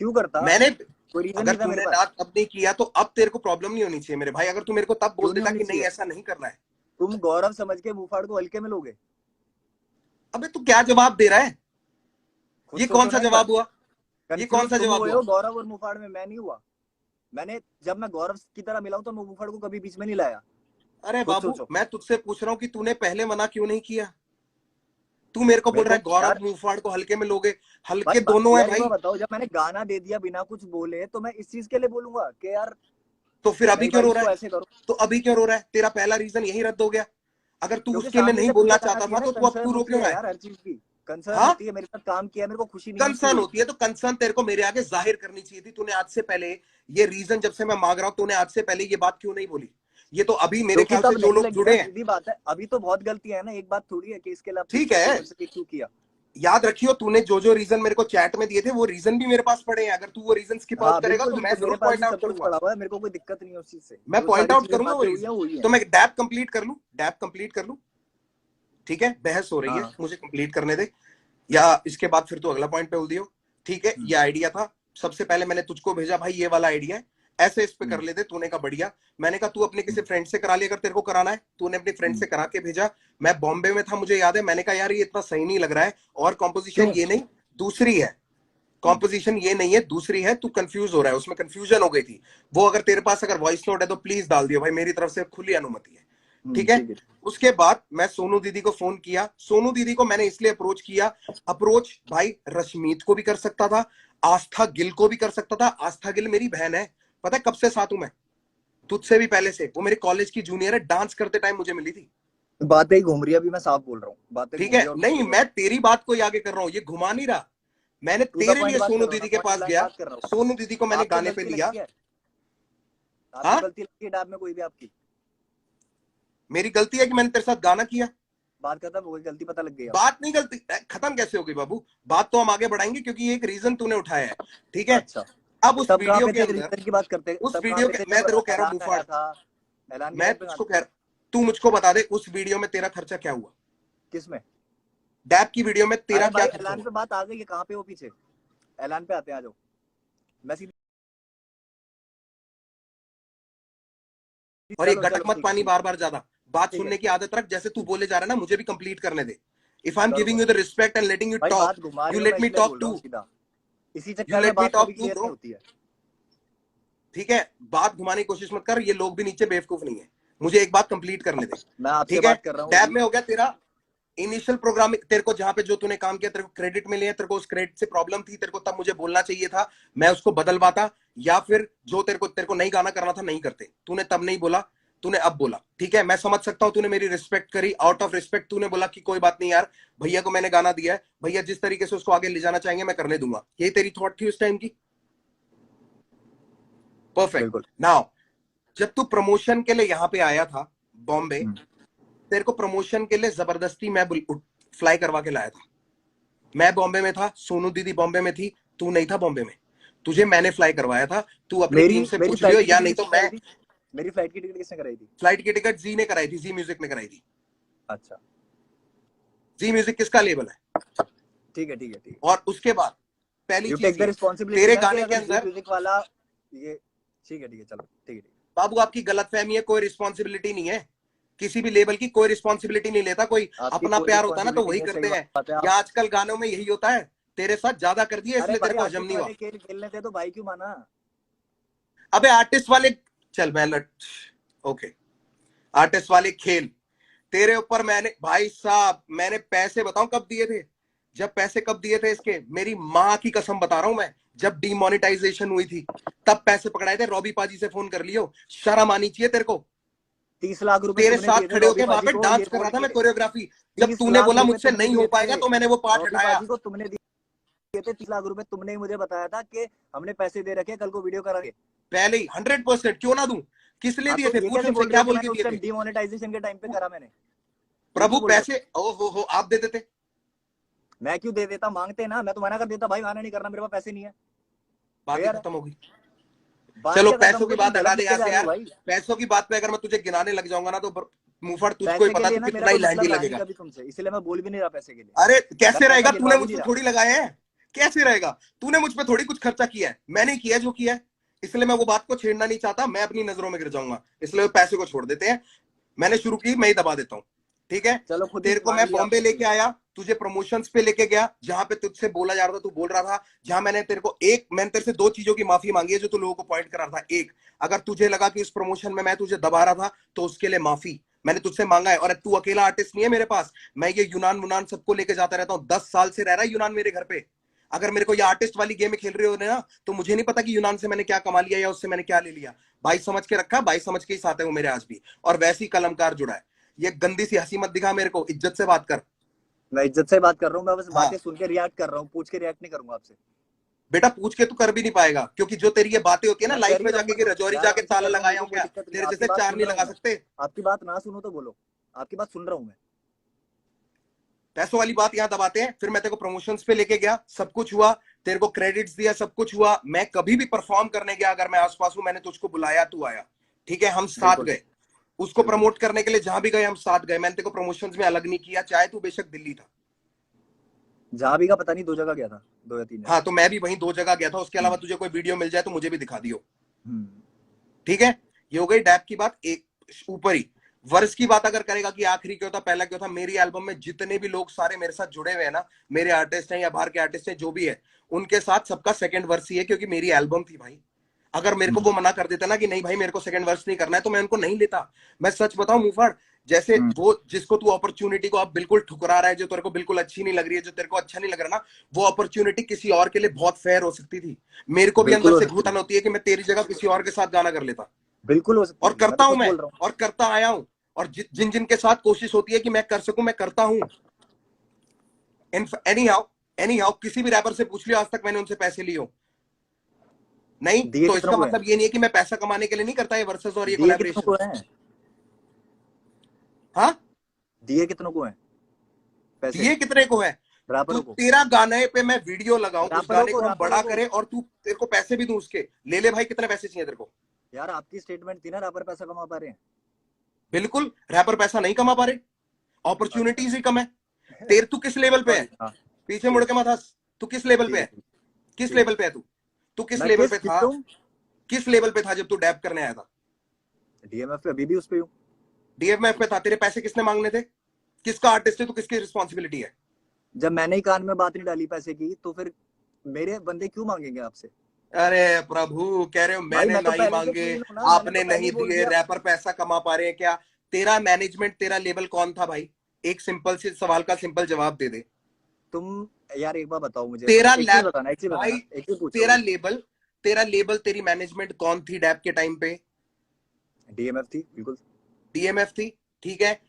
क्यों करता? मैंने, कोई रीजन अगर नहीं था मेरे तूने पास। ना तब नहीं किया तो अब तेरे को प्रॉब्लम नहीं होनी चाहिए मेरे भाई। अगर तू मेरे को तब बोल क्यों नहीं देता होनी कि नहीं चाहिए? ऐसा नहीं करना है। तुम गौरव समझ के मुफाड़ को हल्के में लोगे? अबे तू क्या जवाब दे रहा है? खुद ये कौन सोचो सा ना एक बार। जवाब हुआ? ये कौन कंफ्यूज सा तुम जवाब हुए हुआ? हो गौरव और मुफाड़ में, मैं नहीं हुआ। मैंने जब मैं गौरव की तरह मिला हूं तो मैं मुफाड़ को कभी बीच में नहीं लाया। अरे खुद बाबू, सोचो। मैं तुझसे पूछ रहा हूँ कि तूने पहले मना क्यों नहीं किया? तू मेरे को बोल मेरे रहा को है गौरव यार, मुंहफाड़ को हल्के में लोगे। हल्के भाई बात दोनों है यार एक बार भाई। बताओ, जब मैंने गाना दे दिया बिना कुछ बोले तो मैं इस चीज के लिए बोलूंगा कि यार तो फिर अभी नहीं क्यों भाई रो रहा इसको है? ऐसे करो? तो अभी क्यों रो रहा है? तेरा पहला रीजन यही रद्द हो गया। अगर तू क्योंकि उसके लिए सामने नहीं से बोलना फीडबैक आना चाहता चाहिए था ना, तो तू अब कंसर्न तू रो होती क्यों है रहा है? यार हर चीज की। कंसर्न हाँ, होती है, मेरे साथ काम किया, मेरे को खुशी नहीं मिलती कंसर्न हुई। होती है तो कंसर्न तेरे को मेरे आगे जाहिर करनी चाहिए थी। तूने आज से पहले ये रीजन, जब से मैं मांग रहा हूं, तूने आज से पहले ये बात क्यों नहीं बोली? ये तो अभी मेरे क्योंकि ख्याल से तब जो नहीं लोग लगी ना, जुड़े हैं। सीधी बात है। अभी तो बहुत गलतियां है ना, एक बात थोड़ी है कि इसके लिए आप ठीक पूछ सकते हो है, मेरे से कि क्यों किया। याद रखियो, तूने जो जो रीजन मेरे को चैट में दिए थे वो रीजन भी मेरे पास पड़े हैं। अगर तू वो रीजन स्किप आउट हाँ करेगा बिल्कुल तो मैं बिल्कुल, मेरे जरूर पास पॉइंट भी आउट सब कुछ करूंगा। पड़ा हुआ है, मेरे को कोई दिक्कत नहीं है उस चीज से। मैं जो पॉइंट सारी आउट चीजें करूंगा वो बातें हुई है रीजन। हुई है। तो मैं डैप कंप्लीट कर लूं, डैप कंप्लीट कर लूं, ठीक है? बहस हो रही है, हाँ मुझे कंप्लीट करने दे, या इसके बाद फिर तू अगला पॉइंट पे बोल दियो। ठीक है, ये आइडिया था। सबसे पहले मैंने तुझको भेजा भाई ये वाला आइडिया है, ऐसे इस पे कर लेते। तूने कहा बढ़िया। मैंने कहा तू अपने किसी फ्रेंड से करा ले अगर तेरे को कराना है। तूने अपने फ्रेंड से करा के भेजा। मैं बॉम्बे में था, मुझे याद है, मैंने कहा यार ये इतना सही नहीं लग रहा है, और कॉम्पोजिशन क्यों? ये नहीं दूसरी है, कॉम्पोजिशन ये नहीं है दूसरी है, तू कंफ्यूज हो रहा है, उसमें कंफ्यूजन हो गई थी। वो अगर तेरे पास अगर वॉइस नोट है तो प्लीज डाल दियो भाई, मेरी तरफ से खुली अनुमति है, ठीक है? ठीक है। उसके बाद मैं सोनू दीदी को फोन किया। सोनू दीदी को मैंने इसलिए अप्रोच किया, अप्रोच भाई रश्मीत को भी कर सकता था, आस्था गिल को भी कर सकता था। आस्था गिल मेरी बहन है, पता है कब से साथ हूं मैं, तुझसे भी पहले से। वो मेरे कॉलेज की जूनियर है, डांस करते टाइम मुझे मिली थी, बातें ही घूम रही है, अभी मैं साफ बोल रहा हूँ, बातें ठीक घूम है? रही है और नहीं, घूम रही मैं है। तेरी बात को ही आगे कर रहा हूं, ये घुमा नहीं रहा। मैंने टू द तेरे पॉइंट लिए बात कर सोनू रहा हूँ ना, दीदी के पॉइंट पास ब्लैंक गया, बात कर रहा हूँ। सोनू दीदी को मैंने आपको गाने पे गलती लिया। लगती है? आपको हाँ, गलती लगती है डैब में कोई भी आपकी? मेरी गलती है कि मैंने तेरे साथ गाना किया? बात खत्म हो गई, गलती पता लग गई आपको। बात नहीं, गलती खत्म कैसे हो गई बाबू? बात तो हम आगे बढ़ाएंगे क्योंकि ये एक रीजन तूने उठाया है, ठीक है? अच्छा, अब उस तब कहाँ वीडियो पे के थे अंदर, रीजन की बात करते? उस तब कहाँ वीडियो पे के, थे मैं जब तेरे को कह रहा हूँ ऐलान आया मुफाड़, था? ऐलान के मैं टाइम पे कहाँ तुझको थे? कह रहा, तू मुझको बता दे उस वीडियो में तेरा खर्चा क्या हुआ? किस में? डैप की वीडियो में तेरा अरे क्या भाई खर्चा ऐलान हुआ? पे बात आ गई है, कहाँ पे हो पीछे? ऐलान पे आते हैं, आ जाओ। मैं सीधी, और ये चलो गटक चलो मत ठीक है पानी ठीक है बार बार ज्यादा, बात ठीक है सुनने की आदत रख। जैसे तू बोले जा रहा है ना, मुझे भी कंप्लीट करने दे। इफ आई एम करो गिविंग करो। You the respect and letting you भाई टॉक, बात घुमा यू रहे हो, मैं लेट मी इसलिए टॉक बोल रहा टू, हूँ सीधा। इसी यू चक्कर में लेट मी बात कभी टॉक टू क्लियर नहीं ब्रो, होती है। ठीक है? बात घुमाने की कोशिश मत कर, ये लोग भी नीचे बेवकूफ नहीं है। मुझे एक बात कंप्लीट करने दे, मैं आपसे ठीक है? बात कर रहा हूँ डैब अभी। में हो गया तेरा इनिशियल प्रोग्रामिंग, तेरे को जहां पे जो तूने काम किया तेरे को क्रेडिट मिले हैं, तेरे को उस क्रेडिट से प्रॉब्लम थी, तेरे को तब मुझे बोलना चाहिए था, मैं उसको बदलवाता। या फिर जो तेरे को नहीं गाना करना था नहीं करते, तूने तब नहीं बोला, तूने अब बोला, ठीक है? मैं समझ सकता हूं, तूने मेरी रिस्पेक्ट करी, आउट ऑफ रिस्पेक्ट तूने बोला कि कोई बात नहीं यार, भैया को मैंने गाना दिया है, भैया जिस तरीके से उसको आगे ले जाना चाहेंगे मैं करने दूंगा। ये तेरी थॉट थी उस टाइम की, परफेक्ट। बिल्कुल। नाउ जब तू प्रमोशन के लिए यहां पे आया था बॉम्बे, तेरे को प्रमोशन के लिए जबरदस्ती मैं फ्लाई करवा के लाया था। मैं बॉम्बे में था, सोनू दीदी बॉम्बे में थी, तू नहीं था बॉम्बे में, तुझे मैंने फ्लाई करवाया था। तू अपनी मेरी टीम से मेरी पूछ लियो, फ्लाइट की या टिकट नहीं तो किसने मैं, कराई थी? मेरी फ्लाइट की टिकट किसने कराई थी? फ्लाइट की टिकट जी ने कराई थी, जी म्यूजिक ने कराई थी। अच्छा जी म्यूजिक किसका लेबल है? ठीक है ठीक है ठीक है। और उसके बाद पहली यू चीज टेक द ये, रिस्पॉन्सिबिलिटी तेरे ना, कि गाने के अगर जी अंदर, म्यूजिक वाला ये, ठीक है चलो ठीक है। बाबू आपकी गलतफहमी है, कोई रिस्पॉन्सिबिलिटी नहीं है, किसी भी लेवल की कोई रिस्पॉन्सिबिलिटी नहीं लेता कोई। आपकी अपना कोई प्यार होता है ना तो रिस्पॉन्सिबिलिटी वही नहीं है, सही करते हैं, बात है या आप। आजकल गानों में यही होता है। तेरे साथ ज्यादा कर दिया अरे इसलिए तेरे भाई को हजम आर्टिस्ट नहीं हुआ। वाले खेल खेलने थे तो भाई क्यों माना? अबे आर्टिस्ट वाले, चल मैं लट, ओके, आर्टिस्ट वाले खेल तेरे ऊपर मैंने, भाई साहब मैंने पैसे बताऊं कब दिए थे? जब पैसे कब दिए थे इसके, मेरी माँ की कसम बता रहा हूं मैं, जब डिमोनेटाइजेशन हुई थी तब पैसे पकड़ाए थे। रॉबी पाजी से फोन कर लियो, शर्म आनी चाहिए तेरे को। 30 लाख रुपए तेरे तुमने साथ दिए थे खड़े रॉबी होके वहां पाजी पे को ये डांस कर बोल रहा था के। मैं, कोरियोग्राफी। जब 30 तूने लाख बोला रुपए मुझसे तुमने नहीं हो दिए थे पाएगा तो मैंने वो पार्ट रॉबी हटाया। पाजी को, तुमने दिए थे 30 लाख रुपए। तुमने ही मुझे बताया था कि हमने पैसे दे रखे, कल को वीडियो करांगे। पहले ही 100%, क्यों ना दूं? किस लिए हाँ दिए तो थे? ये पूछ कैसे उनसे बोल रहे क्या हो कि बोल के मैंने उस दिए टाइम थे? डिमोनेटाइजेशन के टाइम पे करा? मैंने झूठ प्रभु क्यों बोल रहे पैसे, ओ हो आप दे देते? हो? मैं क्यों दे देता? मांगते ना, मैं तो मना कर देता भाई, माना नहीं करना, मेरे पास पैसे नहीं है। बात ही फेयर है। खत्म होगी। बात चलो क्या खत्म पैसों हो की गई? तुम बात गलत हटा दे लेके यहाँ जा से रहे हो यार। भाई। पैसों की बात पे अगर मैं तुझे गिनाने लग जाऊंगा ना तो मुंहफड़ तुझको ही पैसे के पता है, लिए तू ना मेरा कितना ही कोई लैंडी मतलब रहा नहीं लगेगा। कभी तुमसे, इसलिए मैं बोल भी नहीं रहा पैसे के लिए। अरे मैं कैसे पैसा रहेगा? गिनवा तूने भी मुझ नहीं पे रहा। थोड़ी लगाए हैं, कैसे रहेगा? तूने मुझ पे थोड़ी कुछ खर्चा किया है, मैंने किया है जो किया है। इसलिए मैं वो बात को छेड़ना नहीं चाहता, मैं अपनी नजरों में गिर जाऊंगा, इसलिए पैसे को छोड़ देते हैं। मैंने शुरू की, मैं ही दबा देता हूँ, ठीक है? चलो खुद ही तेरे को मान मैं लिया बॉम्बे आपने लेके भूल। आया, तुझे प्रमोशंस पे लेके गया, जहां पे तुझसे बोला जा रहा था, तू बोल रहा था, जहां मैंने तेरे को मैंने तेरे से दो चीजों की माफी मांगी है जो तू लोगों को पॉइंट करा रहा था। एक, अगर तुझे लगा कि उस प्रमोशन में मैं तुझे दबा रहा था तो उसके लिए माफी मैंने तुझसे मांगा है। और तू अकेला आर्टिस्ट नहीं है मेरे पास, मैं ये यूनान मुनान सबको लेके जाता रहता हूँ, 10 साल से रह रहा है यूनान मेरे घर पे। अगर मेरे को ये आर्टिस्ट वाली गेम खेल रहे हो ना तो मुझे नहीं पता कि यूनान से मैंने क्या कमा लिया या उससे मैंने क्या ले लिया। भाई समझ के रखा, भाई समझ के ही साथ है वो मेरे आज भी, और वैसी कलमकार जुड़ा है। ये गंदी सी हंसी मत दिखा मेरे को, इज्जत से बात कर। मैं इज्जत से बात कर रहा हूँ, मैं बस हाँ बातें सुन के रिएक्ट कर रहा हूँ, पूछ के रिएक्ट नहीं करूंगा आपसे। बेटा, पूछ के तू कर भी नहीं पाएगा, क्योंकि जो तेरी ये बातें होती है ना मैं कर लाइफ ही में रहा हूँ, जाके कि मैं तो रजौरी यार जाके आपसे ताला कर रहा हूँ, मेरे लगाया को हूँ कोई क्या, दिक्कत नहीं है। तेरे आपकी जैसे बात चार सुन नहीं रहा लगा हूँ मैं। सकते। आपकी बात ना सुनो तो बोलो, आपकी बात सुन रहा हूँ मैं। पैसों वाली बात यहाँ दबाते हैं। फिर मैं तेरे को प्रमोशंस पे लेके गया, सब कुछ हुआ, तेरे को क्रेडिट्स दिया, सब कुछ हुआ। मैं कभी भी परफॉर्म करने गया, अगर मैं आसपास हूं, मैंने तुझको बुलाया, तू आया, ठीक है, हम साथ बिल्कुल गए। उसको प्रमोट करने के लिए जहां भी गए हम साथ गए। मैंने तेरे को प्रमोशंस में अलग नहीं किया, चाहे तू बेशक दिल्ली था। जहां भी का पता नहीं, 2 जगह गया था, 2 या 3 जगह। हाँ, तो मैं भी वहीं 2 जगह गया था। उसके अलावा तुझे कोई वीडियो मिल जाए तो मुझे भी दिखा दियो, ठीक है। ये हो गई डैप की बात। एक ऊपर ही वर्ष की बात अगर करेगा कि आखिरी क्यों था, पहला क्यों था, मेरी एल्बम में जितने भी लोग सारे मेरे साथ जुड़े हुए हैं ना, मेरे आर्टिस्ट हैं या बाहर के आर्टिस्ट हैं, जो भी है, उनके साथ सबका सेकंड वर्ष ही है, क्योंकि मेरी एल्बम थी भाई। अगर मेरे को वो मना कर देता ना कि नहीं भाई मेरे को सेकंड वर्ष नहीं करना है, तो मैं उनको नहीं लेता। मैं सच बताऊं मुफाड़, जैसे वो जिसको तू अपॉर्चुनिटी को आप बिल्कुल ठुकरा रहा है, जो तेरे को बिल्कुल अच्छी नहीं लग रही है, जो तेरे को अच्छा नहीं लग रहा ना, वो अपॉर्चुनिटी किसी और के लिए बहुत फेयर हो सकती थी। मेरे को भी बिल्कुल अंदर हो से सकती घुटन होती है कि मैं तेरी जगह किसी और के साथ गाना कर लेता, बिल्कुल हो सकती और है। करता हूं खुद मैं, बोल रहा हूँ। और करता आया हूं। और जिन जिन के साथ कोशिश होती है कि मैं कर सकूं, मैं करता हूं। एनी हाउ किसी भी रैपर से पूछ लियो, आज तक मैंने उनसे पैसे लिए हो नहीं। दिए तो कितनों इसका को है? मतलब ये नहीं है कि मैं पैसा कमाने के लिए नहीं करता ये वर्सेस और ये दिए कितनों कोलैबोरेशन। को है? हाँ, दिए कितनों को है पैसे? दिए कितने को है? तू रैपरों को? तेरा गाने पे मैं वीडियो लगाऊं, उस रैपरों गाने को, को हम रैपरों बड़ा को। करें, और तू तेरे को पैसे भी दूं उसके, ले ले भाई, कितने पैसे चाहिए तेरे को? यार आपकी स्टेटमेंट थी ना, रैपर पैसा कमा पा रहे हैं। बिल्कुल, रैपर पैसा नहीं कमा पा रहे, अच्छा। अपॉर्चुनिटीज ही कम है। तेरे तू किस लेवल पे है? सॉरी, हाँ। पीछे मुड़ ठीक के मत हंस। तू किस लेवल ठीक पे है, है? ठीक किस ठीक है। लेवल पे है तू? तू किस मैं लेवल किस पे किस था? पे हूँ? किस लेवल पे था जब तू डैप करने आया था? डीएमएफ पे अभी भी उस पे हूँ। डीएमएफ पे था। तेरे पैसे किसने मांगने थे? किसका आर्टिस्ट है तू? किसकी रिस्पॉन्सिबिलिटी है? जब मैंने ही कान में बात नहीं डाली पैसे की, तो फिर मेरे बंदे क्यों मांगेंगे आपसे? अरे प्रभु, कह रहे हो भाई मैंने मैं तो नहीं पहले से मांगे, क्लीन हूँ ना, मैंने आपने तो पहले ही नहीं बोल दिए, दिया। रैपर पैसा कमा पा रहे हैं क्या? तेरा मैनेजमेंट, तेरा लेवल कौन था भाई? एक सिंपल से सवाल का सिंपल जवाब दे दे। तुम यार एक बार बताओ मुझे, तेरा एक चीज लैब बताना, एक चीज भाई, बताना, एक चीज पूछो तेरा अभी। लेबल, तेरा लेबल, तेरी मैनेजमेंट कौन थी डैप के टाइम पे? डीएमएफ थी, बिल्कुल। डीएमएफ थी, ठीक है।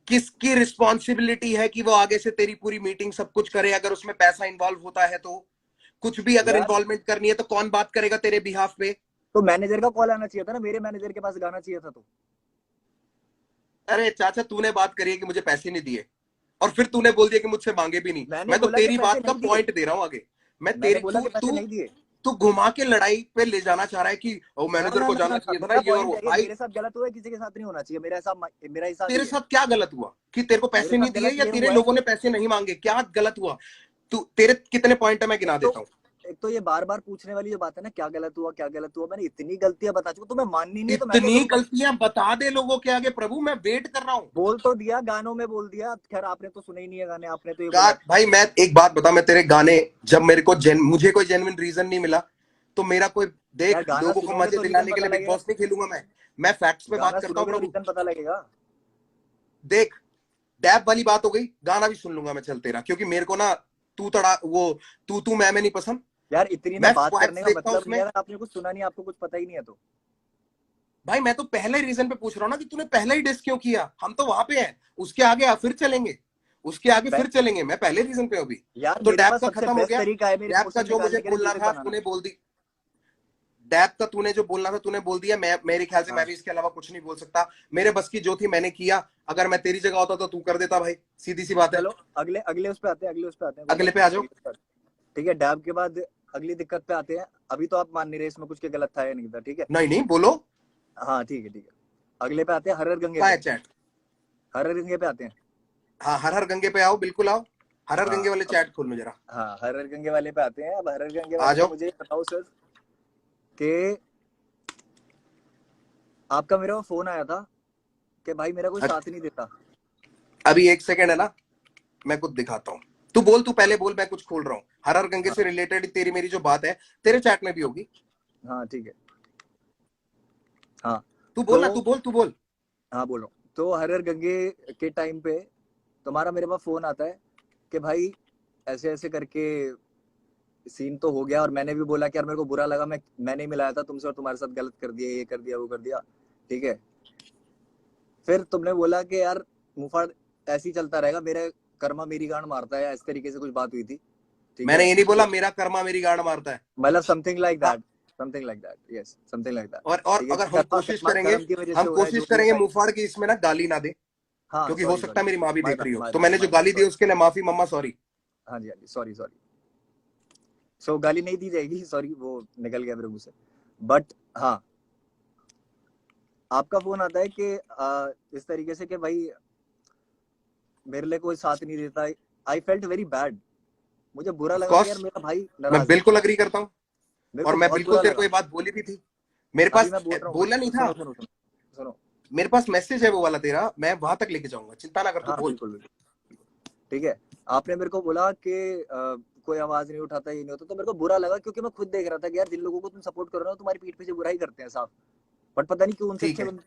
किसकी रिस्पॉन्सिबिलिटी है कि वो आगे से तेरी पूरी मीटिंग सब कुछ करे? अगर उसमें पैसा इन्वॉल्व होता है तो, कुछ भी अगर यार इन्वॉल्वमेंट करनी है तो कौन बात करेगा तेरे बिहाफ पे? तो मैनेजर का कॉल आना चाहिए था ना, मेरे मैनेजर के पास गाना चाहिए था तो। अरे चाचा, तूने बात करी है कि मुझे पैसे नहीं दिए, और फिर तूने बोल दिया कि मुझसे मांगे भी नहीं। मैंने मैं तो बोला कि तेरी पैसे बात का नहीं दिए। पॉइंट दे रहा हूं आगे। मैं मैंने तेरी, बोला तू कि पैसे तू नहीं दिए। तू घुमा के लड़ाई पे ले जाना चाह रहा है कि ओ ना मैनेजर ना को ना ना जानना ना, चाहिए था ना, मेरा ये और पॉइंट वो। है कि भाई मेरे साथ गलत हुआ है, किसी के साथ नहीं होना चाहिए। मेरा हिसाब तेरे ही है। साथ क्या गलत हुआ कि तेरे को मेरे पैसे साथ नहीं दिए, गलत या ये तेरे हुआ है लोगों कि ने पैसे नहीं मांगे? क्या गलत हुआ? तू, तेरे कितने पॉइंट है मैं गिना एक तो देता हूँ। एक तो ये बार बार पूछने वाली जो बात है ना, क्या गलत हुआ क्या गलत हुआ, मैंने इतनी गलतियां बता चुका, तुम्हें माननी नहीं है तो मैं क्या इतनी करूं भाई? गलतियां बता दे लोगों के आगे प्रभु, मैं वेट कर रहा हूँ। बोल तो दिया, गानों में बोल दिया। खैर आपने तो सुने ही नहीं है गाने, आपने तो ये बोला। भाई मैं एक बात बता, मैं तेरे गाने, जब मेरे को मुझे कोई जेन्युइन रीजन नहीं मिला, तो मेरा कोई, यार देख, गाना लोगों को सुनोगे मजे तो रीजन दिलाने के पता लिए बिग लगेगा। बॉस नहीं खेलूंगा मैं फैक्ट्स पे गाना बात करता हूँ सुनोगे तो प्रभु। रीजन पता लगेगा। देख, डैप वाली बात हो गई, गाना भी सुन लूंगा मैं, चल तेरा, क्योंकि मेरे को ना तू तड़ा वो तू मैं नहीं पसंद। यार इतनी ना मैं बात करने फैक्ट्स का देखता हूँ मतलब नहीं उसमें। है अगर आपने कुछ सुना नहीं, आपको कुछ पता ही नहीं है तो। भाई मैं तो पहले रीजन पे पूछ रहा हूँ ना कि तूने पहले ही डिस क्यों किया। हम तो वहां पे हैं, उसके आगे फिर चलेंगे, उसके आगे फिर चलेंगे। मैं पहले रीजन पे हूँ अभी। यार तो मेरे डैप पास का सबसे खत्म हो बेस्ट गया। तरीका है मेरे डैप का इमोशन जो मुझे निकालने के लिए, बोलना म्यूजिक था बनाना। तूने बोल दी। डैप का तूने जो बोलना था तूने बोल दिया। मैं, मेरे ख्याल से मैं हाँ भी इसके अलावा कुछ नहीं बोल सकता। मेरे बस की जो थी मैंने किया। अगर मैं तेरी जगह होता तो तू कर देता भाई, सीधी सी बात है। चलो अगले अगले उस पे आते हैं, अगले उस पे आते हैं, कोई अगले बात पे नहीं, आ जाओ। अगले उस पे आते हैं। ठीक है, डैब के बाद अगली दिक्कत पे आते हैं। अभी तो आप मान नहीं रहे इसमें कुछ के गलत था या नहीं था, ठीक है। नहीं नहीं, बोलो। हाँ ठीक है ठीक है। अगले पे आते हैं, हरर गंगे कहाँ पे। है चैट? हरर गंगे पे आते हैं। हाँ, हर हर गंगे पे आओ, बिल्कुल आओ। हर हर हाँ गंगे वाले अब, चैट खोल लो जरा। हाँ हरर गंगे वाले पे आते हैं। अब हरर गंगे आ वाले में जाओ। मुझे ये बताओ सर कि आपका मेरे को फोन आया था कि भाई मेरा कोई साथ नहीं देता। अभी एक सेकंड है ना, मैं कुछ दिखाता हूँ। तू बोल, तू पहले बोल, मैं कुछ खोल रहा हूँ। हर हर गंगे हाँ से रिलेटेड तेरी मेरी जो बात है, तेरे चैट में भी होगी। हाँ ठीक है। हाँ तू बोल तो ना, तू बोल, तू बोल। हाँ बोल रहा हूँ। तो हरर गंगे के टाइम पे तुम्हारा मेरे पास फोन आता है कि भाई ऐसे ऐसे करके सीन तो हो गया, और मैंने भी बोला कि यार मेरे को बुरा लगा, मैंने ही मिलाया था तुमसे और तुम्हारे साथ गलत कर दिया, ये कर दिया वो कर दिया, ठीक है। फिर तुमने बोला कि यार मुफाड़ ऐसे ही चलता रहेगा, मेरा कर्मा मेरी गांड मारता है, इस तरीके से कुछ बात हुई थी, ठीक मैंने है। ये नहीं बोला मेरा कर्मा मेरी गांड मारता है। मतलब समथिंग लाइक हाँ, that, something like that, yes something like that. और ठीक है अगर कि हम कर्मा कोशिश कर्मा करेंगे, कर्म की वजह से हो रहा है, जो भी मुफाड़ ऐसा। की इसमें ना गाली ना दे। हाँ क्योंकि हो सॉरी सकता सॉरी, है मेरी माँ भी माय देख बैड रही हो, माय तो बैड मैंने जो माय बैड, गाली दी सॉरी। उसके लिए माफी मम्मा, सॉरी। हाँ जी हाँ जी, सॉरी सॉरी। सो गाली नहीं दी जाएगी, सॉरी, वो निकल गया मेरे मुंह से। बट हाँ, आपका फोन आता है कि इस तरीके से कि भाई मेरे लिए कोई साथ नहीं देता। आई फेल्ट वेरी बैड, मुझे बुरा ऑफ लगा कि यार कोर्स, मेरा भाई मैं नाराज है। बिल्कुल अग्री करता हूँ, मेरे और को मैं बहुत बिल्कुल बुरा तेरे को लगा। ये बात बोली भी थी। मेरे अभी पास मैं बोल रहा हूँ, बोला नहीं था, सुनो सुनो सुनो सुनो। मेरे पास मैसेज है वो वाला तेरा, मैं वहां तक लेके जाऊंगा, चिंता ना कर, तू हाँ बोल। बिल्कुल बिल्कुल, ठीक है। आपने मेरे को बोला कि कोई आवाज नहीं उठाता, ये नहीं होता, तो मेरे को बुरा लगा, क्योंकि मैं खुद देख रहा था कि यार जिन लोगों को तुम सपोर्ट कर रहे हो तुम्हारी पीठ पीछे बुराई करते हैं साफ। बट पता नहीं क्यों उनसे ठीक अच्छे है,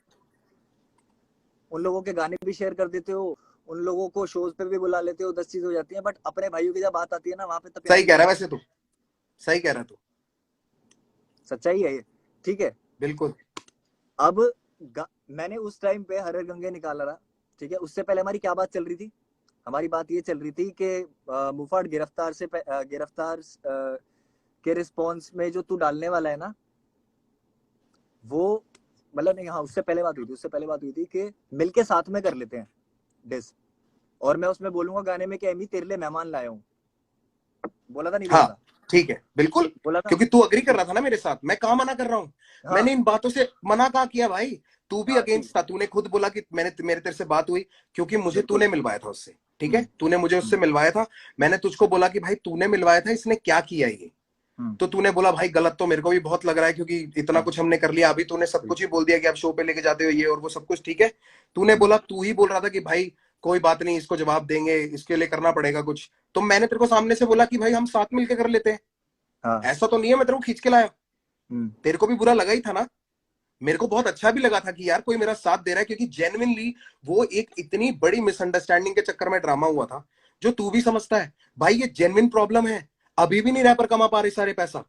उन लोगों के गाने भी शेयर कर देते हो, उन लोगों को शोज पे भी बुला लेते हो, 10 चीज हो जाती है, बट अपने भाइयों की जब बात आती है ना, वहां पे तो प्यार सही ही कह नहीं रहा है होता। वैसे तू, सही कह रहा है तू, सच्चाई है ये, ठीक है। बिल्कुल। अब मैंने उस टाइम पे हर हर गंगे निकाला रहा, ठीक है। उससे पहले हमारी क्या बात चल रही थी? हमारी बात ये चल रही थी कि मुफाड़ गिरफ्तार से गिरफ्तार के रिस्पॉन्स में जो तू डालने वाला है ना, वो मतलब नहीं, हाँ उससे पहले बात हुई थी, उससे पहले बात हुई थी कि मिलके साथ में कर लेते हैं डिस, और मैं उसमें बोलूंगा गाने में कि एमी तेरे लिए मेहमान लाया हूँ। बोला था नहीं बोला हाँ था? ठीक है, बिल्कुल, बोला था। क्योंकि तू अग्री कर ठीक रहा था ना मेरे साथ, मैं कहाँ मना कर रहा हूँ, है, हाँ मैंने इन बातों से मना कहाँ किया भाई, तू भी हाँ ठीक अगेंस्ट था, तूने खुद बोला कि मेरे तेरे से बात हुई, क्योंकि मुझे बिल्कुल। तूने मिलवाया था उससे, ठीक है, तूने मुझे उससे हम्म, मिलवाया था, मैंने तुझको बोला कि भाई तूने मिलवाया था, इसने क्या किया ये, हम्म, तो तूने बोला भाई गलत तो मेरे को भी बहुत लग रहा है, क्योंकि इतना हाँ कुछ हमने कर लिया, अभी तूने सब कुछ ही बिल्कुल। बोल दिया कि आप शो पे लेके जाते हो ये और वो सब कुछ, ठीक है, तूने हम्म, बोला, तू ही बोल रहा था कि भाई कोई बात नहीं, इसको जवाब देंगे, इसके लिए करना पड़ेगा कुछ, तो मैंने तेरे को सामने से बोला कि भाई हम साथ मिलकर कर लेते हैं, हाँ। ऐसा तो नहीं है मैं तेरे को खींच के लाया, हम्म, तेरे को भी बुरा लगा ही था ना, मेरे को बहुत अच्छा भी लगा था कि यार कोई मेरा साथ दे रहा है, क्योंकि जेन्युइनली वो एक इतनी बड़ी मिसअंडरस्टैंडिंग के चक्कर में ड्रामा हुआ था, जो तू भी समझता है भाई, ये जेन्युइन प्रॉब्लम है, अभी भी नहीं रैपर कमा पा रहे सारे पैसा,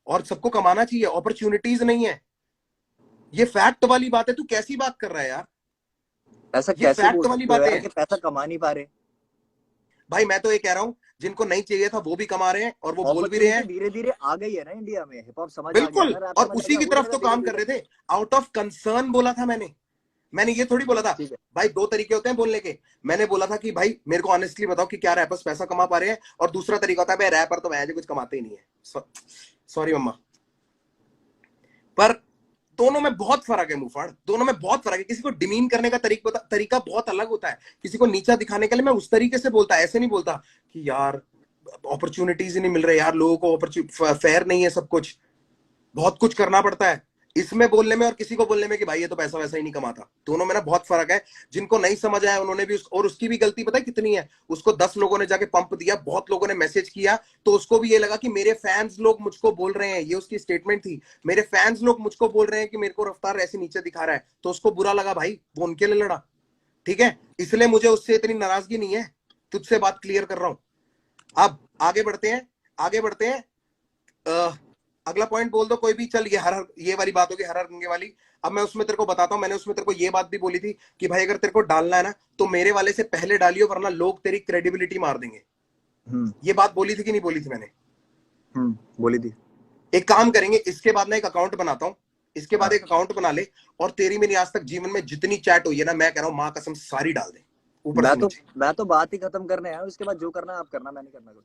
और सबको कमाना चाहिए, अपॉर्चुनिटीज नहीं है, ये फैक्ट वाली बात है, तू कैसी बात कर रहा है यार, ऐसा ये कैसे फैक्ट बोल वाली सकते हो बातें यार हैं कि पैसा कमा नहीं पा रहे? भाई, मैं तो ये कह रहा हूं, जिनको नहीं चाहिए था वो भी कमा रहे हैं, और वो बोल भी रहे अपॉर्चुनिटी हैं, धीरे धीरे आ गई है ना इंडिया में, हिप हॉप समझ आ गया बिल्कुल, ना, रैप और समझ आ उसी गया, की हो तरफ जाएगा तो धीरे काम कर धीरे। रहे थे, आउट ऑफ कंसर्न बोला था मैंने ये थोड़ी बोला था, ठीक है। भाई दो तरीके होते हैं बोलने के, मैंने बोला था कि भाई मेरे को ऑनेस्टली बताओ कि क्या रैपर्स पैसा कमा पा रहे हैं, और दूसरा तरीका होता है भाई रैपर तो वैसे कुछ कमाते ही नहीं है, सॉरी मम्मा, पर दोनों में बहुत फर्क है मुफाड़, दोनों में बहुत फर्क है, किसी को डिमीन करने का तरीका बहुत अलग होता है, किसी को नीचा दिखाने के लिए मैं उस तरीके से बोलता, ऐसे नहीं बोलता कि यार अपॉर्चुनिटीज ही नहीं मिल रहे यार, लोगों को फेयर नहीं है सब कुछ, बहुत कुछ करना पड़ता है इसमें बोलने में और किसी को बोलने में कि भाई ये तो पैसा वैसा ही नहीं कमाता, दोनों में ना बहुत फर्क है, जिनको नहीं समझ आया उन्होंने भी और उसकी भी गलती पता है कितनी है, उसको 10 लोगों ने जाके पंप दिया, बहुत लोगों ने मैसेज किया, तो उसको भी ये लगा कि मेरे फैंस लोग मुझको बोल रहे हैं, ये उसकी स्टेटमेंट थी, मेरे फैंस लोग मुझको बोल रहे हैं कि मेरे को रफ्तार ऐसे नीचे दिखा रहा है, तो उसको बुरा लगा भाई, वो उनके लिए लड़ा, ठीक है, इसलिए मुझे उससे इतनी नाराजगी नहीं है, तुझसे बात क्लियर कर रहा हूं। अब आगे बढ़ते हैं, आगे बढ़ते हैं, अगला पॉइंट बोल दो कोई भी, चल ये वाली बात होगी हर हर गंगे वाली, अब मैं उसमें तेरे को बताता हूं, मैंने उसमें तेरे को ये बात भी बोली थी कि भाई अगर तेरे को डालना है ना तो मेरे वाले से पहले डालियो, वरना लोग तेरी क्रेडिबिलिटी मार देंगे, ये बात बोली थी कि नहीं बोली थी मैंने? बोली थी। एक काम करेंगे, इसके बाद ना एक अकाउंट बनाता हूँ, इसके बाद हाँ। एक अकाउंट बना ले, और तेरी मेरी आज तक जीवन में जितनी चैट हुई है ना, मैं कह रहा हूँ माँ कसम सारी डाल दे ऊपर से नीचे। मैं तो बात ही खत्म करने आया हूँ, इसके बाद जो करना है आप करना, मैं नहीं करना कुछ।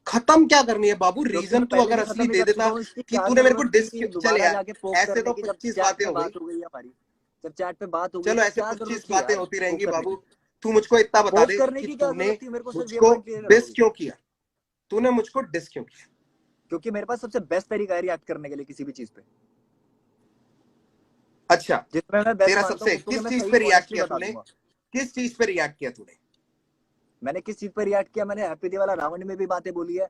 खत्म क्या करनी है बाबू, क्योंकि रीजन मैं तू पहले अगर भी असली खत्म ही दे कर चुका देता हूँ, इसकी कि क्या तूने मेरे को जरूरत थी चल दोबारा यार, जाके पोक ऐसे करने तो की, जब 25 चैट बातें पे हो गई, बात हो गई हमारी, जब चैट पे बात हो गई चलो तो ऐसे क्या जरूरत 25 थी बातें यार होती पोक रहेंगी करने बाबू, की? तू मुझको इतना बता पोक दे करने कि की क्या तूने जरूरत थी? मेरे को सिर्फ ये मुझको पॉइंट क्लियर करो डिस अभी। क्यों किया, तूने मुझको डिस क्यों किया? क्योंकि मेरे पास सबसे बेस्ट तरीका है रिएक्ट करने के लिए किसी भी चीज पे, अच्छा, जिसमें मैं बेस्ट तेरा मानता हूँ सबसे उसको कि किस मैं चीज सही पे रिएक्ट ऑनेस्टली किया बता तूने, दूंगा। किस चीज पे रिएक्ट किया तूने? मैंने किस चीज पर रिएक्ट किया? मैंने हैप्पी दिवाला रावण में भी बातें बोली है।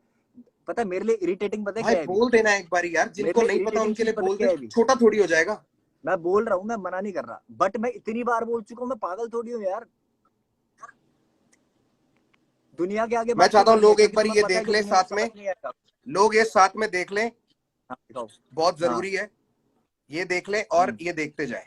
पता है मेरे लिए इरिटेटिंग पता है भाई क्या है अभी? बोल देना एक बारी यार, मेरे जिनको लिए नहीं पता इरिटेटिंग उनके चीज लिए पता है बोल क्या दे, है अभी? छोटा थोड़ी हो जाएगा। मैं बोल रहा हूँ, मैं मना नहीं कर रहा, बट मैं इतनी बार बोल चुका हूँ, मैं पागल थोड़ी हूँ यार दुनिया के आगे मैं बात क्यों चाहता हूँ करनी है? लोग एक क्योंकि बार तुम्हें ये पता है देख कि ले दुनिया को साथ समझ में, नहीं आएगा। लोग ये साथ में देख लें, हाँ दिखाओ। बहुत हाँ। जरूरी है, ये देख ले और ये देखते जाए।